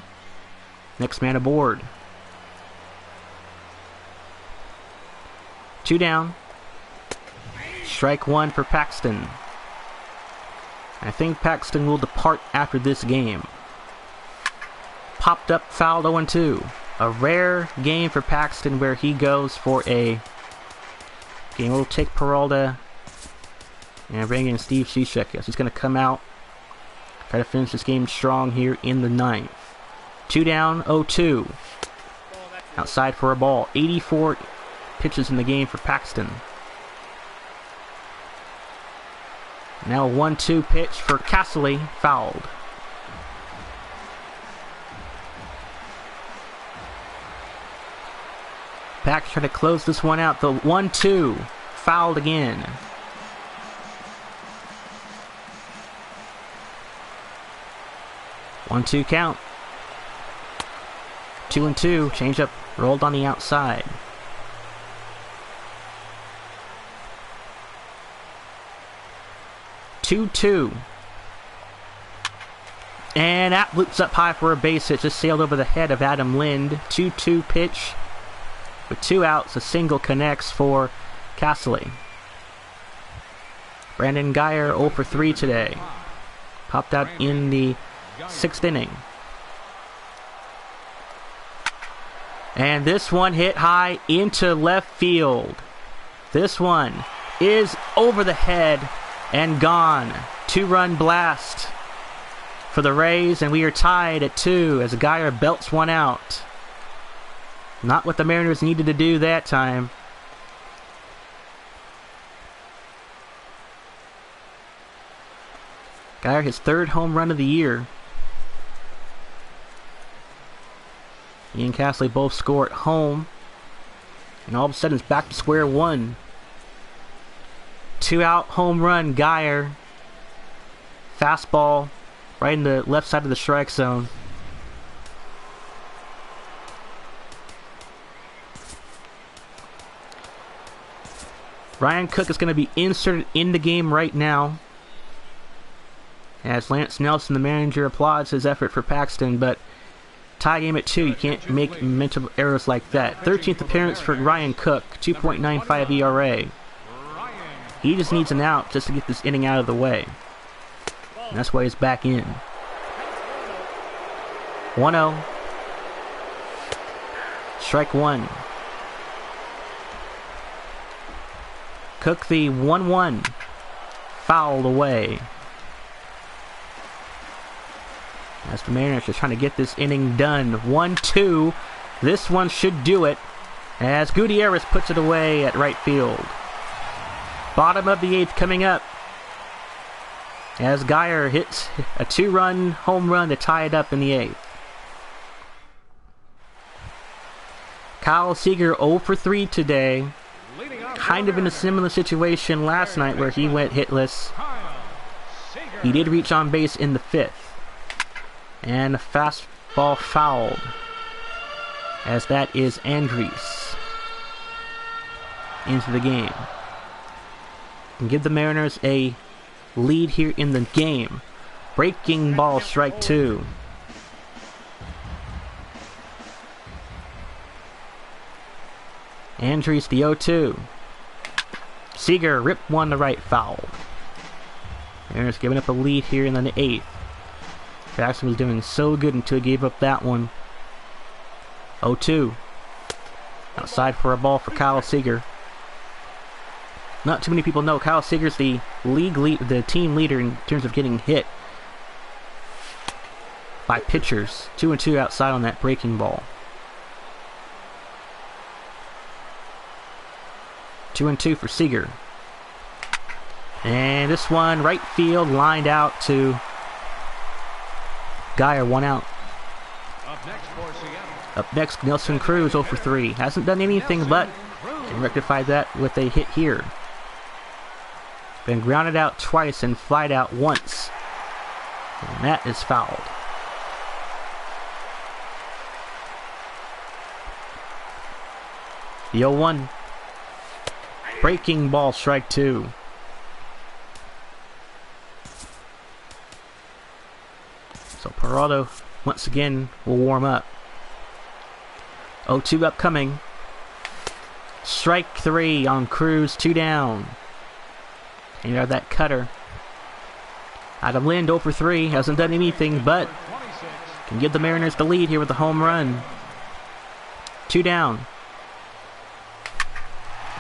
Next man aboard. 2 down. Strike one for Paxton. I think Paxton will depart after this game. Popped up, fouled, 0-2. A rare game for Paxton where he goes for a game. We'll take Peralta and bring in Steve Cishek. Yes, he's going to come out. Try to finish this game strong here in the 9th. 2 down, 0-2. Outside for a ball. 84 pitches in the game for Paxton. Now a 1-2 pitch for Castle, fouled. Pax trying to close this one out. The 1-2, fouled again. One-two count. 2-2. Changeup rolled on the outside. Two. And that loops up high for a base hit. Just sailed over the head of Adam Lind. 2-2 pitch. With 2 outs, a single connects for Castle. Brandon Geyer 0-for-3 today. Popped out in the 6th inning. And this one hit high into left field. This one is over the head and gone. 2-run blast for the Rays, and we are tied at 2 as Geyer belts one out. Not what the Mariners needed to do that time. Geyer his 3rd home run of the year. He and Castle both score at home. And all of a sudden it's back to square one. 2-out home run, Geyer. Fastball right in the left side of the strike zone. Ryan Cook is going to be inserted in the game right now. As Lance Nelson, the manager, applauds his effort for Paxton, but tie game at 2, you can't make mental errors like that. 13th appearance for Ryan Cook, 2.95 ERA. He just needs an out just to get this inning out of the way. And that's why he's back in. 1-0. Strike one. Cook the 1-1. Fouled away. As the Mariners are trying to get this inning done. 1-2. This one should do it. As Gutierrez puts it away at right field. Bottom of the 8th coming up. As Geyer hits a 2-run home run to tie it up in the 8th. Kyle Seager 0-for-3 today. Kind of in a similar situation last night where he went hitless. He did reach on base in the 5th. And a fastball fouled. as that is Andres into the game. And give the Mariners a lead here in the game. Breaking ball, strike 2. Andres the 0-2. Seager ripped one to right, foul. Mariners giving up a lead here in the 8th. Jackson was doing so good until he gave up that one. 0-2. Outside for a ball for Kyle Seager. Not too many people know Kyle Seager's the the team leader in terms of getting hit by pitchers. 2-2 outside on that breaking ball. 2-2 for Seager. And this one, right field, lined out to Geyer, 1 out. Up next, Nelson Cruz, 0 for 3. Hasn't done anything but and rectified that with a hit here. Been grounded out twice and flied out once. And that is fouled. The 0-1. Breaking ball, strike 2. So Peralta once again will warm up. 0-2 upcoming. Strike 3 on Cruz, 2 down. And you have that cutter. Adam Lind 0 for 3, hasn't done anything but can give the Mariners the lead here with the home run. 2 down.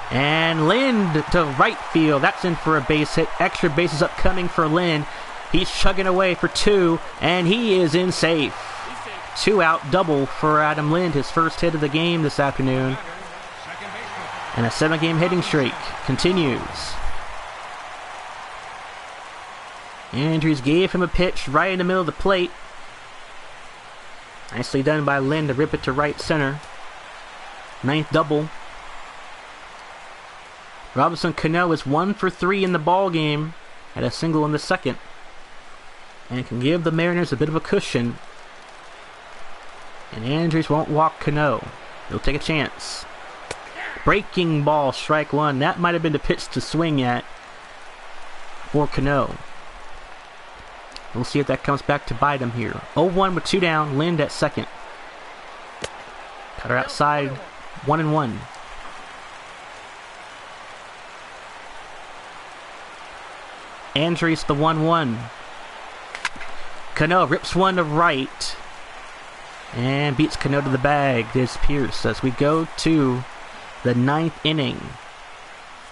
And Lind to right field. That's in for a base hit. Extra bases upcoming for Lind. He's chugging away for 2, and he is in safe. 2 out double for Adam Lind, his first hit of the game this afternoon. And a 7-game hitting streak continues. Andrews gave him a pitch right in the middle of the plate. Nicely done by Lind to rip it to right center. 9th double. Robinson Cano is 1 for 3 in the ball game. Had a single in the 2nd. And can give the Mariners a bit of a cushion. And Andrews won't walk Cano. He'll take a chance. Breaking ball, strike 1. That might have been the pitch to swing at for Cano. We'll see if that comes back to bite him here. 0-1 with 2 down. Lind at second. Cutter outside. 1-1. Andres the 1-1. Cano rips one to right. And beats Cano to the bag. There's Pierce as we go to the 9th inning.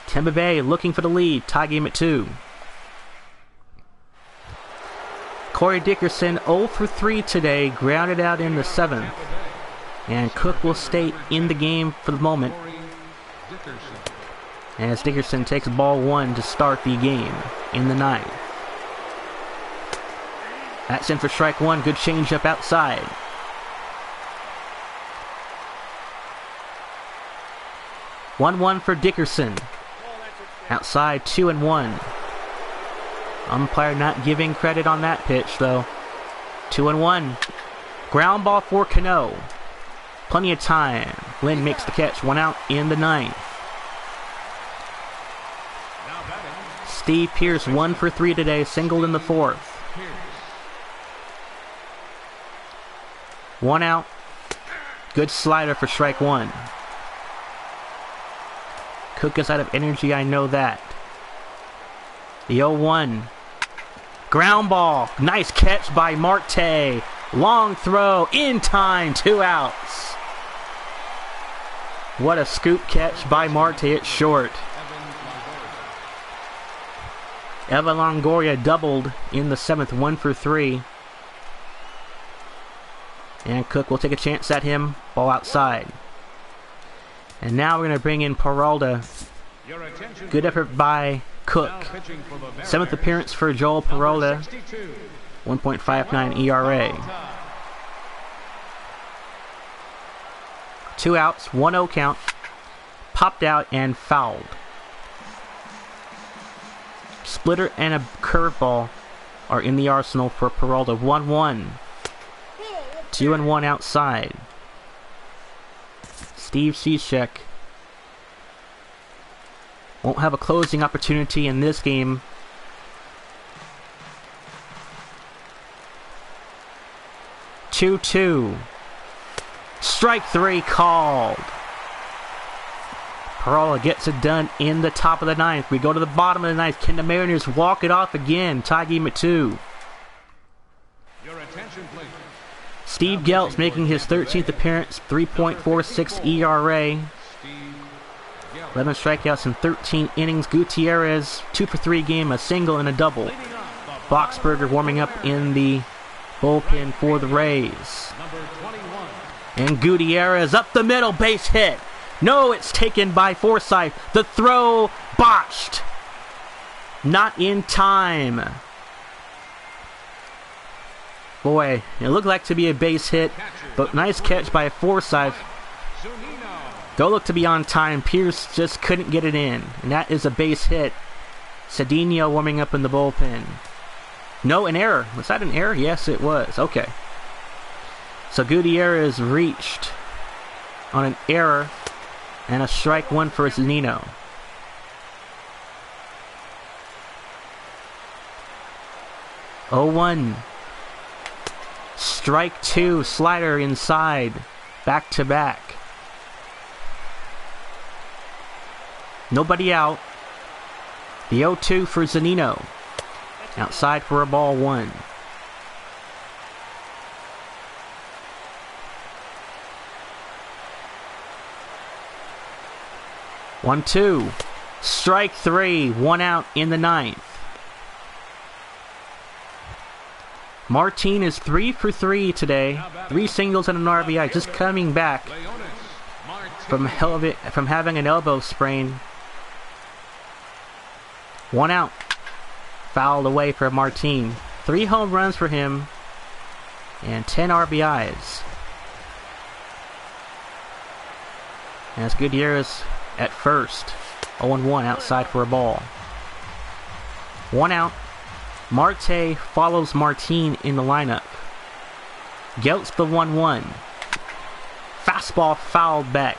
Tampa Bay looking for the lead. Tie game at 2. Corey Dickerson 0 for 3 today. Grounded out in the 7th. And Cook will stay in the game for the moment. As Dickerson takes ball 1 to start the game in the 9th. That's in for strike 1. Good changeup outside. One for Dickerson. Outside, 2-1. Umpire not giving credit on that pitch, though. 2-1. Ground ball for Cano. Plenty of time. Lind makes the catch. 1 out in the 9th. Steve Pierce 1 for 3 today. Singled in the 4th. 1 out. Good slider for strike 1. Cook is out of energy, I know that. The 0-1. Ground ball. Nice catch by Marte. Long throw. In time. 2 outs. What a scoop catch by Marte at short. Evan Longoria doubled in the 7th. 1 for 3. And Cook will take a chance at him. Ball outside. And now we're going to bring in Peralta. Good effort by Cook. 7th appearance for Joel Peralta. 1.59 ERA. 2 outs, 1-0 count. Popped out and fouled. Splitter and a curveball are in the arsenal for Peralta. 1-1. 2-1 outside. Steve Cishek won't have a closing opportunity in this game. Two. Strike 3 called. Peralta gets it done in the top of the 9th. We go to the bottom of the 9th. Can the Mariners walk it off again? Tie game at 2. Your attention, please. Steve Geltz making his 13th appearance. 3.46 ERA. 11 strikeouts in 13 innings. Gutierrez, 2 for 3 game, a single and a double. Boxberger warming up in the bullpen for the Rays. And Gutierrez up the middle, base hit. No, it's taken by Forsythe. The throw botched. Not in time. Boy, it looked like to be a base hit, but nice catch by Forsythe. Don't look to be on time. Pierce just couldn't get it in. And that is a base hit. Cedinho warming up in the bullpen. No, an error. Was that an error? Yes, it was. Okay. So Gutierrez reached on an error. And a strike 1 for Zunino. Oh, 1. Strike 2. Slider inside. Back to back. Nobody out. The 0-2 for Zunino. Outside for a ball 1. One, 2. Strike 3. 1 out in the 9th. Martin is 3 for 3 today. 3 singles and an RBI. Just coming back from having an elbow sprain. 1 out. Fouled away for Martin. 3 home runs for him. And 10 RBIs. And it's Gutierrez at first. 0-1 outside for a ball. 1 out. Marte follows Martin in the lineup. Geltz the 1-1. Fastball fouled back.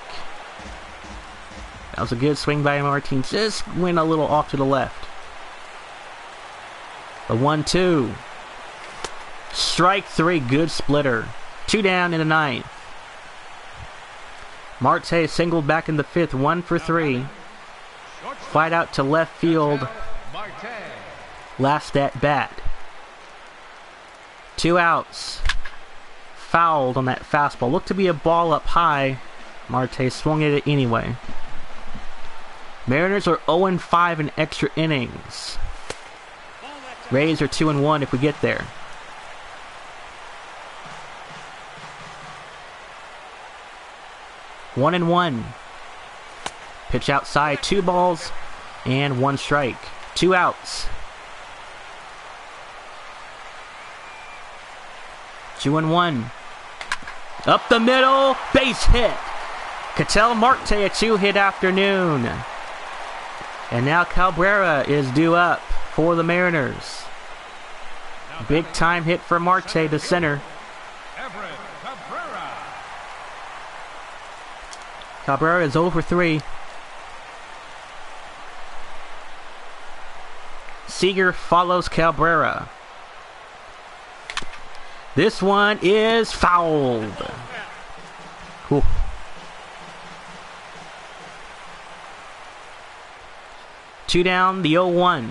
That was a good swing by Martin. Just went a little off to the left. The 1-2. Strike 3. Good splitter. 2 down in the 9th. Marte singled back in the 5th, 1 for 3. Flight out to left field. Last at bat. 2 outs. Fouled on that fastball. Looked to be a ball up high. Marte swung at it anyway. Mariners are 0-5 in extra innings. Rays are 2-1 if we get there. One and 1. Pitch outside, 2 balls and 1 strike. 2 outs. 2-1. Up the middle, base hit. Ketel Marte a 2-hit afternoon. And now Cabrera is due up for the Mariners. Big time hit for Marte to center. Cabrera is 0 for 3. Seager follows Cabrera. This one is fouled. Ooh. Two down, the 0-1.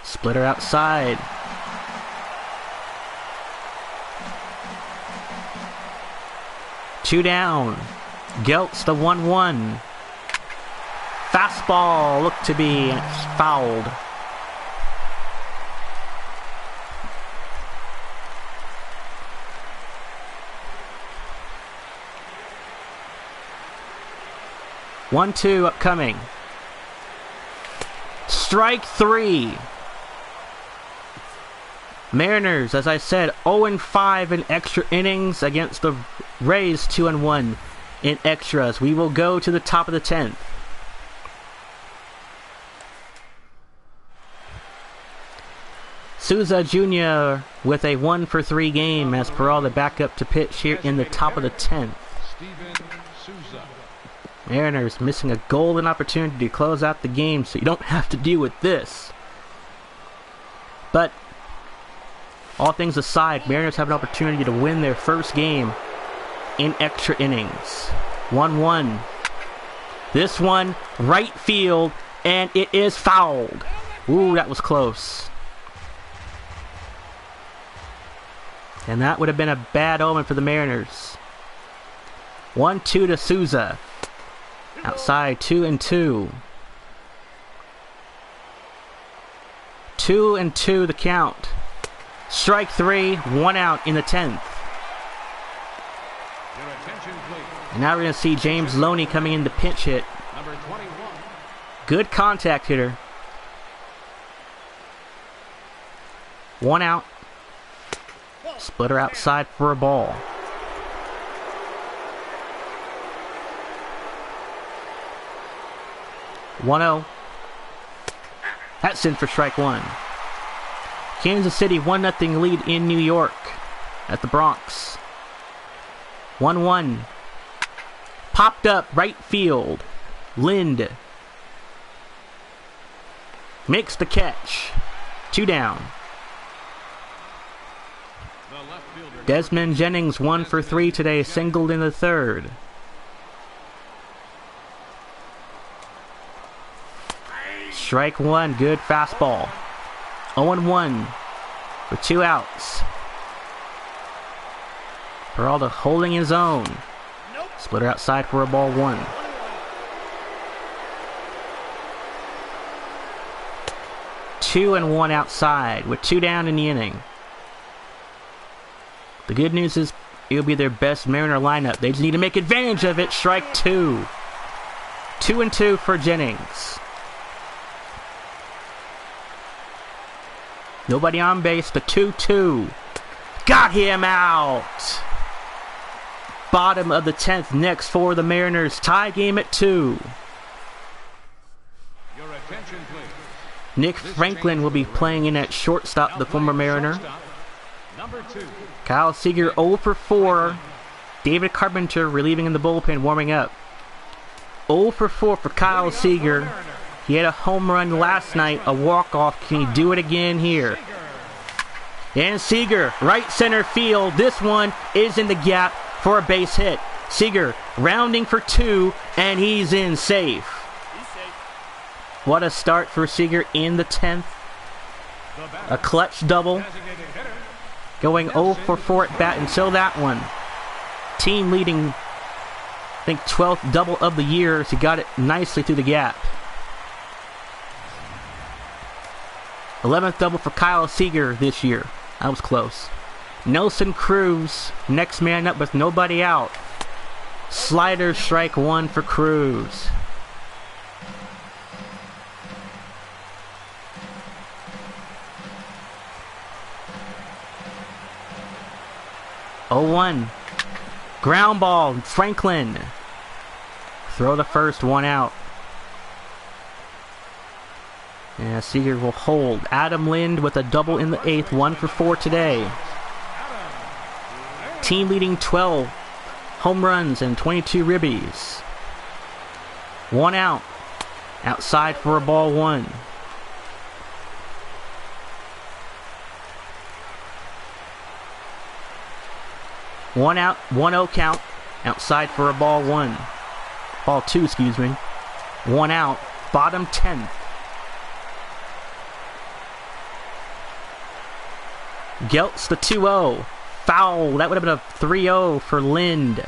Splitter outside. Two down. Geltz the 1-1. Fastball looked to be, and it's fouled. One, 2 upcoming. Strike 3. Mariners, as I said, 0-5 in extra innings against the Rays, 2-1 in extras. We will go to the top of the 10th. Souza Jr. with a 1 for 3 game as Peralta back up to pitch here in the top of the 10th. Mariners missing a golden opportunity to close out the game so you don't have to deal with this. But all things aside, Mariners have an opportunity to win their first game in extra innings. 1-1. This one, right field, and it is fouled. Ooh, that was close. And that would have been a bad omen for the Mariners. 1-2 to Souza. Outside, 2-2. 2-2 the count. Strike 3, 1 out in the 10th. And now we're going to see James Loney coming in to pinch hit. Number 21. Good contact hitter. 1 out. Splitter outside for a ball. (1-0). That's in for strike 1. Kansas City 1-0 lead in New York at the Bronx. 1-1. Popped up right field. Lind makes the catch. 2 down. Desmond Jennings 1 for 3 today, singled in the 3rd. Strike 1, good fastball. 0-1 for 2 outs. Peralta holding his own. Splitter outside for a ball 1. Two and 1 outside with 2 down in the inning. The good news is it'll be their best Mariner lineup. They just need to make advantage of it. Strike 2. 2-2 for Jennings. Nobody on base. The 2-2. Got him out. Bottom of the 10th next for the Mariners. Tie game at 2. Your attention, please. Nick Franklin will be playing in at shortstop, the former Mariner. Number 2. Kyle Seager 0 for 4. David Carpenter relieving in the bullpen, warming up. 0 for 4 for Kyle Seager. He had a home run last night, a walk-off. Can he do it again here? And Seager, right center field. This one is in the gap for a base hit. Seager rounding for 2, and he's in safe. What a start for Seager in the 10th. A clutch double. Going 0 for 4 at bat until that one. Team leading, I think, 12th double of the year as he got it nicely through the gap. 11th double for Kyle Seager this year. That was close. Nelson Cruz, next man up with nobody out. Slider strike 1 for Cruz. Oh, 1. Ground ball, Franklin. Throw the first, 1 out. Yeah, Seager will hold. Adam Lind with a double in the 8th, 1 for 4 today. Team leading 12 home runs and 22 ribbies. 1 out. Outside for a ball 1. One out, 1-0 count. Outside for a ball 1. Ball 2, excuse me. 1 out. Bottom 10th. Geltz the 2-0. Foul. That would have been a 3-0 for Lind.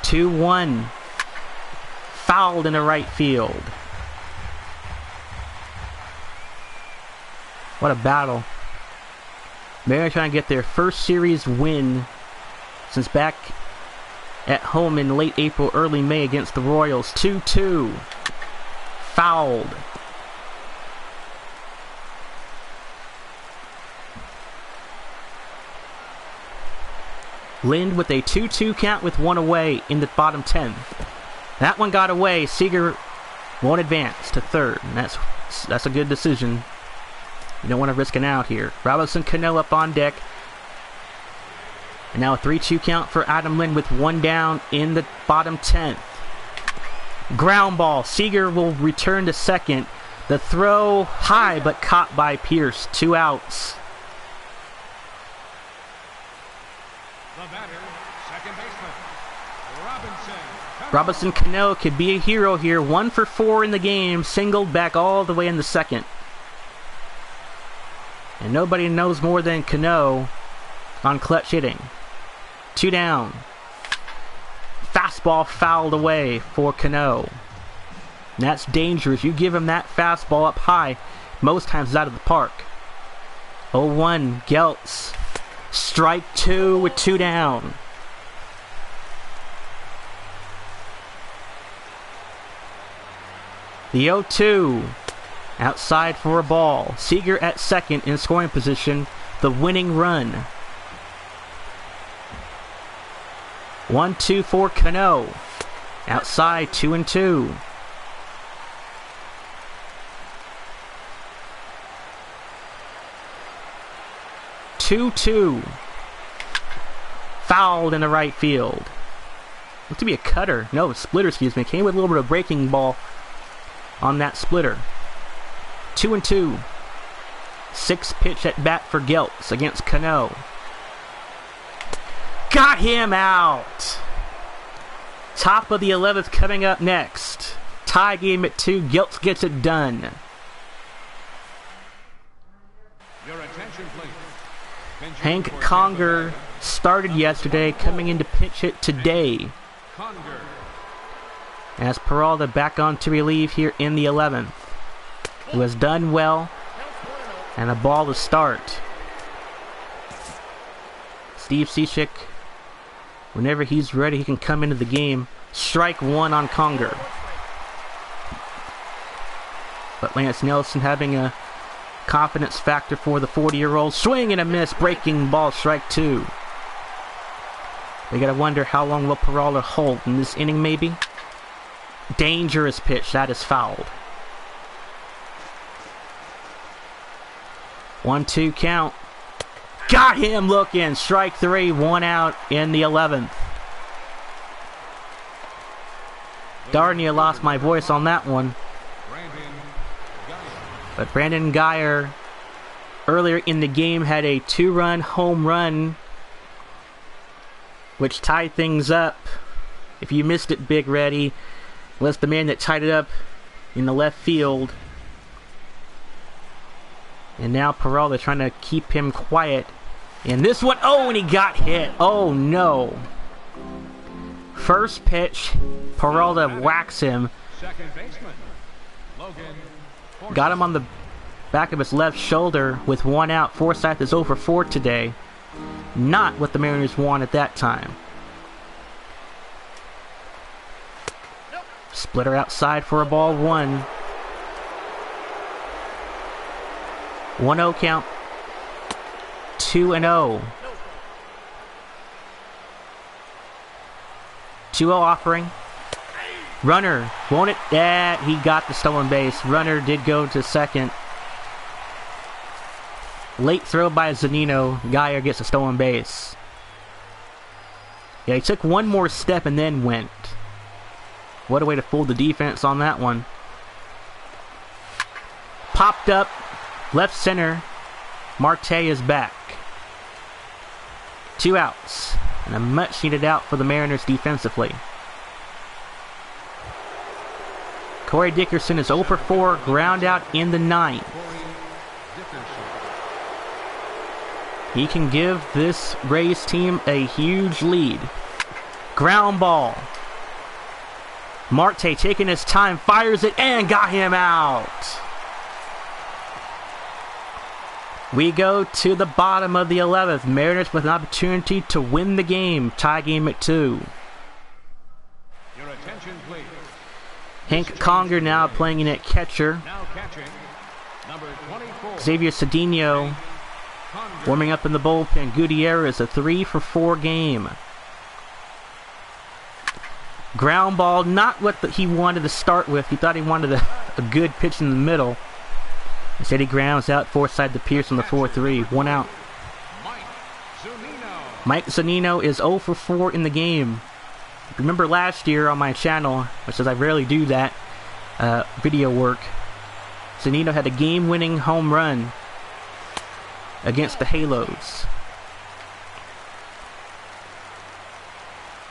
(2-1). Fouled into right field. What a battle. Mariners trying to get their first series win since back at home in late April, early May against the Royals. 2-2. Fouled. Lind with a 2-2 count with 1 away in the bottom 10th. That one got away. Seager won't advance to 3rd, and that's a good decision. You don't want to risk an out here. Robinson Cano up on deck. And now a 3-2 count for Adam Lynn with one down in the bottom 10th. Ground ball. Seager will return to second. The throw high but caught by Pierce. 2 outs. The batter, second baseman, Robinson Cano could be a hero here. 1 for 4 in the game. Singled back all the way in the second. And nobody knows more than Cano on clutch hitting. 2 down. Fastball fouled away for Cano. And that's dangerous. You give him that fastball up high, most times it's out of the park. 0-1, Geltz. Strike 2 with 2 down. The 0-2. Outside for a ball. Seager at second in scoring position. The winning run. 1-2 for Cano. Outside, 2-2. Fouled in the right field. Looked to be a cutter. No, a splitter, excuse me. Came with a little bit of breaking ball on that splitter. 2-2. 6th pitch at bat for Geltz against Cano. Got him out! Top of the 11th coming up next. Tie game at 2. Geltz gets it done. Your attention, please. Hank Conger started yesterday, coming in to pinch hit today. Conger. As Peralta back on to relieve here in the 11th. Who has done well. And a ball to start. Steve Cishek, whenever he's ready, he can come into the game. Strike 1 on Conger. But Lance Nelson having a confidence factor for the 40-year-old. Swing and a miss. Breaking ball. Strike 2. We gotta wonder how long will Peralta hold in this inning, maybe? Dangerous pitch. That is fouled. 1-2 count. Got him looking. Strike 3. 1 out in the 11th. Darn, you lost my voice on that one. But Brandon Guyer earlier in the game had a 2-run home run, which tied things up. If you missed it, Big Reddy, was the man that tied it up in the left field. And now Peralta trying to keep him quiet. And this one, oh, and he got hit. Oh, no. First pitch, Peralta whacks him. Second baseman, Logan. Got him on the back of his left shoulder with 1 out. Forsythe is 0 for 4 today. Not what the Mariners want at that time. Splitter outside for a ball 1. 1-0 count. 2-0. 2-0 offering. Runner, won't it? Yeah, he got the stolen base. Runner did go to second. Late throw by Zunino. Guyer gets a stolen base. Yeah, he took one more step and then went. What a way to fool the defense on that one. Popped up. Left center. Marte is back. 2 outs. And a much needed out for the Mariners defensively. Corey Dickerson is 0 for 4, ground out in the 9th. He can give this Rays team a huge lead. Ground ball. Marte taking his time, fires it, and got him out. We go to the bottom of the 11th. Mariners with an opportunity to win the game. Tie game at 2. Your attention, please. Hank Conger now playing in at catcher. Now catching, number 24. Xavier Cedeno warming up in the bullpen. Gutierrez, a 3 for 4 game. Ground ball, not what he wanted to start with. He thought he wanted a good pitch in the middle. Instead he grounds out Forsythe to Pierce on the 4-3. 1 out. Mike Zunino. Mike Zunino is 0 for 4 in the game. Remember last year on my channel, which says I rarely do that video work, Zunino had a game-winning home run against the Halos.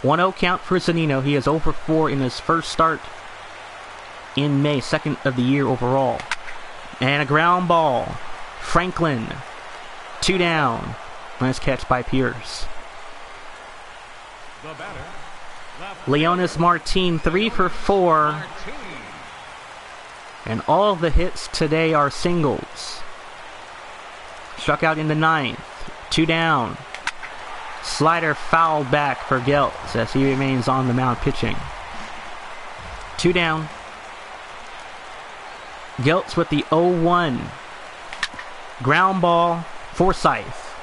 1-0 count for Zunino. He is 0 for 4 in his first start in May, second of the year overall. And a ground ball. Franklin, 2 down. Nice catch by Pierce. Leonis Martin, 3 for 4. And all of the hits today are singles. Struck out in the 9th. 2 down. Slider fouled back for Geltz as he remains on the mound pitching. 2 down. Geltz with the 0-1. Ground ball, Forsyth.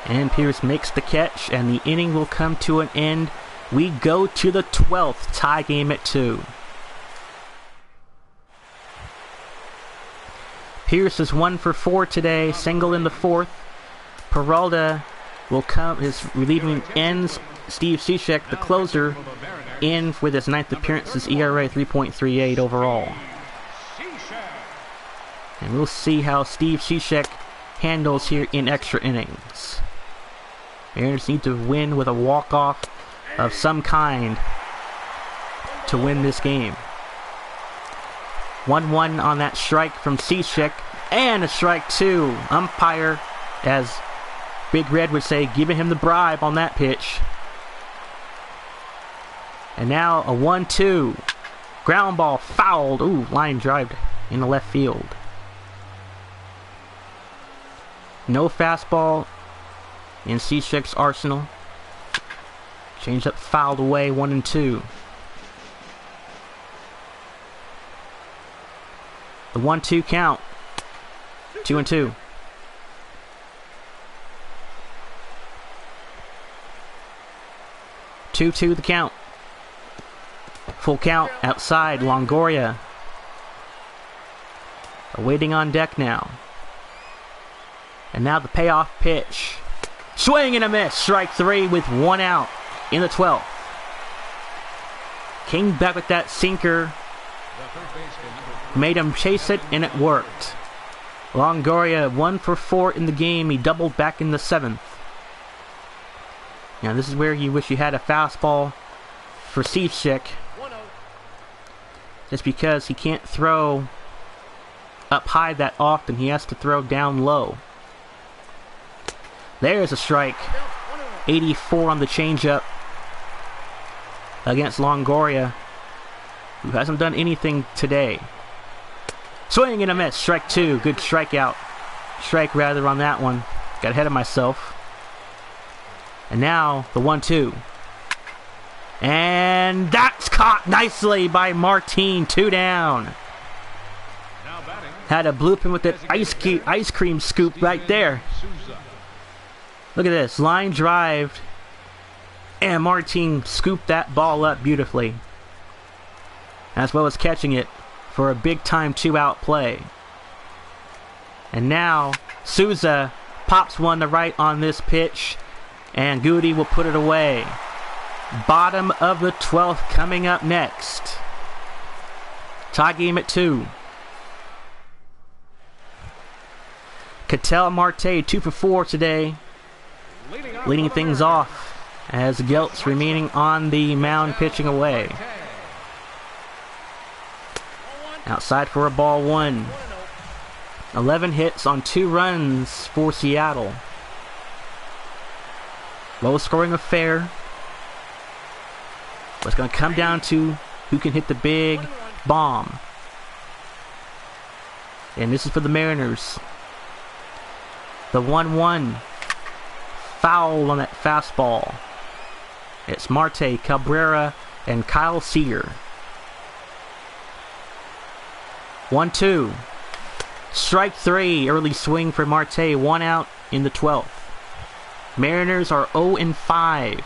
And Pierce makes the catch, and the inning will come to an end. We go to the 12th, tie game at 2. Pierce is 1 for 4 today, single in the 4th. Peralta will come, his relieving ends. Steve Cishek, the closer, in with his 9th appearance, his ERA 3.38 overall. And we'll see how Steve Cishek handles here in extra innings. Mariners need to win with a walk-off of some kind to win this game. 1-1 on that strike from Cishek, and a strike 2. Umpire, as Big Red would say, giving him the bribe on that pitch. And now a 1-2. Ground ball fouled. Ooh, line drive in the left field. No fastball in Cishek's arsenal. Change up fouled away, 1-2. The 1-2 count. 2-2. The count. Full count outside. Longoria waiting on deck now. And now the payoff pitch. Swing and a miss. Strike 3 with 1 out in the 12th. Came back with that sinker. Made him chase it, and it worked. Longoria 1 for 4 in the game. He doubled back in the 7th. Now this is where you wish you had a fastball for Cishek. Just because he can't throw up high that often. He has to throw down low. There's a strike. 84 on the changeup against Longoria, who hasn't done anything today. Swing and a miss. Strike 2. Good strikeout. Strike rather on that one. Got ahead of myself. And now the 1-2. And that's caught nicely by Martin. 2 down. Had a bloop in with that ice cream scoop right there. Look at this. Line drive. And Martin scooped that ball up beautifully, as well as catching it for a big-time 2-out play. And now Souza pops one to right on this pitch, and Goody will put it away. Bottom of the 12th coming up next. Tie game at 2. Ketel Marte 2 for 4 today, leading things off as Geltz remaining on the mound pitching away. Outside for a ball 1. 11 hits on 2 runs for Seattle. Low scoring affair. But it's going to come down to who can hit the big bomb. And this is for the Mariners. The 1-1. Foul on that fastball. It's Marte, Cabrera, and Kyle Seager. 1-2. Strike 3. Early swing for Marte. 1 out in the 12th. Mariners are 0-5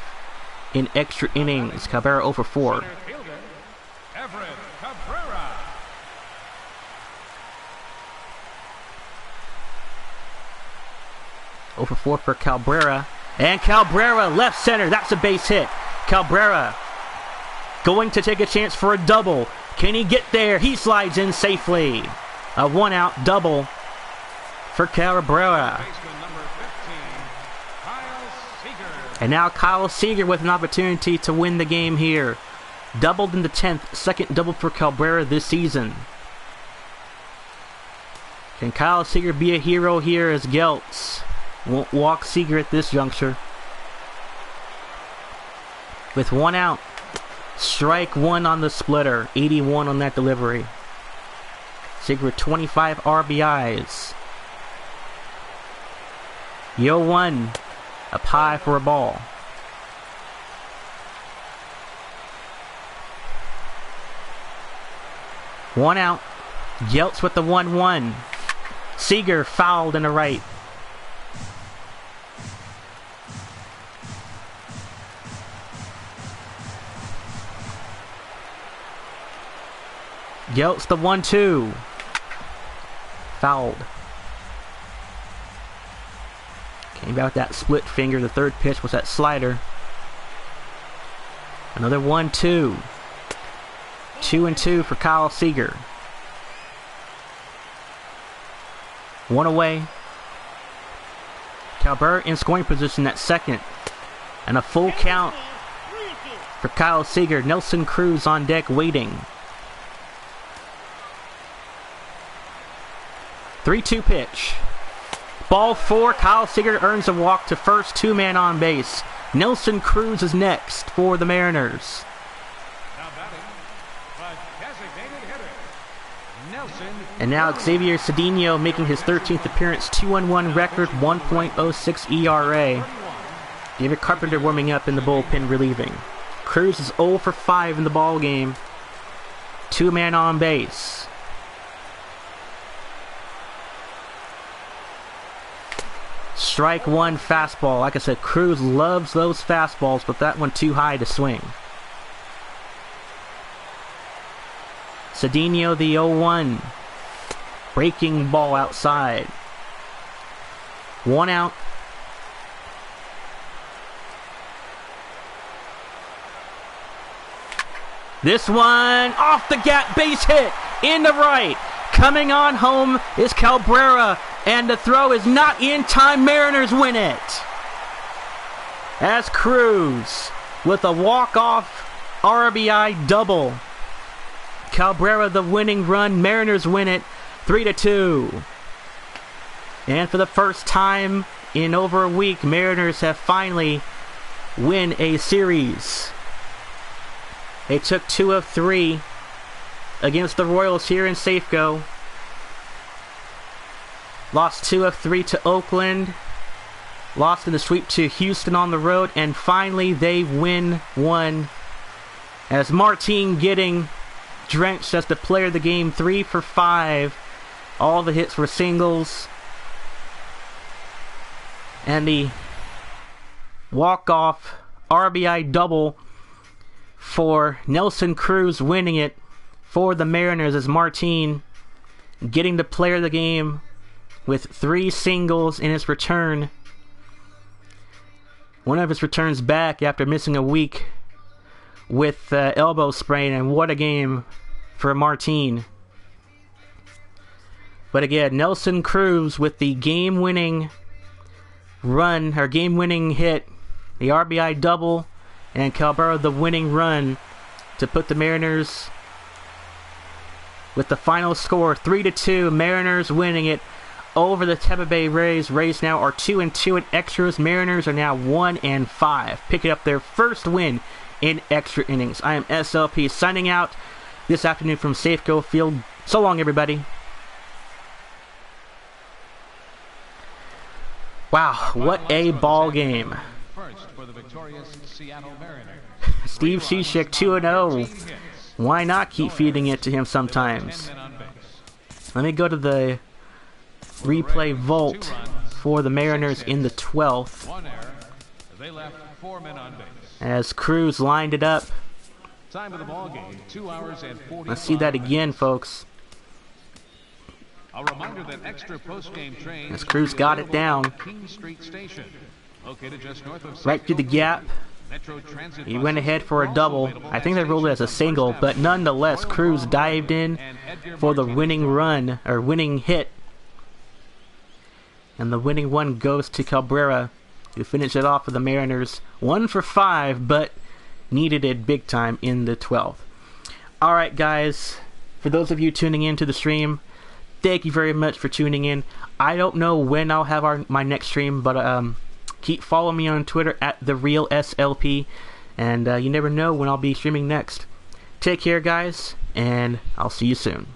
in extra innings. Cabrera 0 for 4. Over 4 for Cabrera. And Cabrera, left center. That's a base hit. Cabrera going to take a chance for a double. Can he get there? He slides in safely. A one-out double for Cabrera. And now Kyle Seager with an opportunity to win the game here. Doubled in the 10th. Second double for Cabrera this season. Can Kyle Seager be a hero here as Geltz won't walk Seager at this juncture? With one out. Strike one on the splitter. 81 on that delivery. Seager with 25 RBIs. Yo one. Up high for a ball. One out. Geltz with the 1-1. Seager fouled in the right. Geltz the 1-2. Fouled. Came back with that split finger. The third pitch was that slider. Another 1-2. 2-2 for Kyle Seager. One away. Cabrera in scoring position at second. And a full count for Kyle Seager. Nelson Cruz on deck waiting. 3-2 pitch. Ball four. Kyle Seager earns a walk to first. Two-man on base. Nelson Cruz is next for the Mariners. And now Xavier Cedeno making his 13th appearance. 2-1 record. 1.06 ERA. David Carpenter warming up in the bullpen relieving. Cruz is 0 for 5 in the ball game. Two-man on base. Strike one fastball. Like I said, Cruz loves those fastballs, but that one too high to swing. Cedeno the 0-1. Breaking ball outside. One out. This one off the gap, base hit in the right. Coming on home is Cabrera, and the throw is not in time. Mariners win it. As Cruz with a walk-off RBI double. Cabrera the winning run. Mariners win it 3-2. And for the first time in over a week, Mariners have finally win a series. They took 2 of 3 against the Royals here in Safeco. Lost 2 of 3 to Oakland. Lost in the sweep to Houston on the road. And finally they win one. As Martin getting drenched as the player of the game. 3 for 5. All the hits were singles. And the walk-off RBI double for Nelson Cruz, winning it for the Mariners as Martin getting the player of the game with 3 singles in his return. One of his returns back after missing a week with elbow sprain, and what a game for Martin. But again, Nelson Cruz with the game-winning run, or game-winning hit, the RBI double, and Cabrera the winning run to put the Mariners with the final score 3-2. Mariners winning it over the Tampa Bay Rays. Rays now are 2-2 in extras. Mariners are now 1-5, picking up their first win in extra innings. I am S.L.P. signing out this afternoon from Safeco Field. So long, everybody. Wow, what a ball game. First for the victorious Seattle Mariners. Steve Cishek 2-0. Why not keep feeding it to him sometimes? Let me go to the replay vault for the Mariners in the 12th. One error. They left 4 men on base. As Cruz lined it up. Time of the ball game, 2 hours and 40. Let's see that again, folks. A reminder that extra post-game trains As Cruz got it down. King Street Station. Located just north of right through the gap. Metro Transit He went ahead for a double. I think they ruled it as a single, but nonetheless, Cruz dived in for the winning run, or winning hit. And the winning one goes to Cabrera, who finished it off for the Mariners. 1 for 5, but needed it big time in the 12th. Alright guys, for those of you tuning in to the stream, thank you very much for tuning in. I don't know when I'll have my next stream, but keep following me on Twitter at @TheRealSLP, and you never know when I'll be streaming next. Take care guys, and I'll see you soon.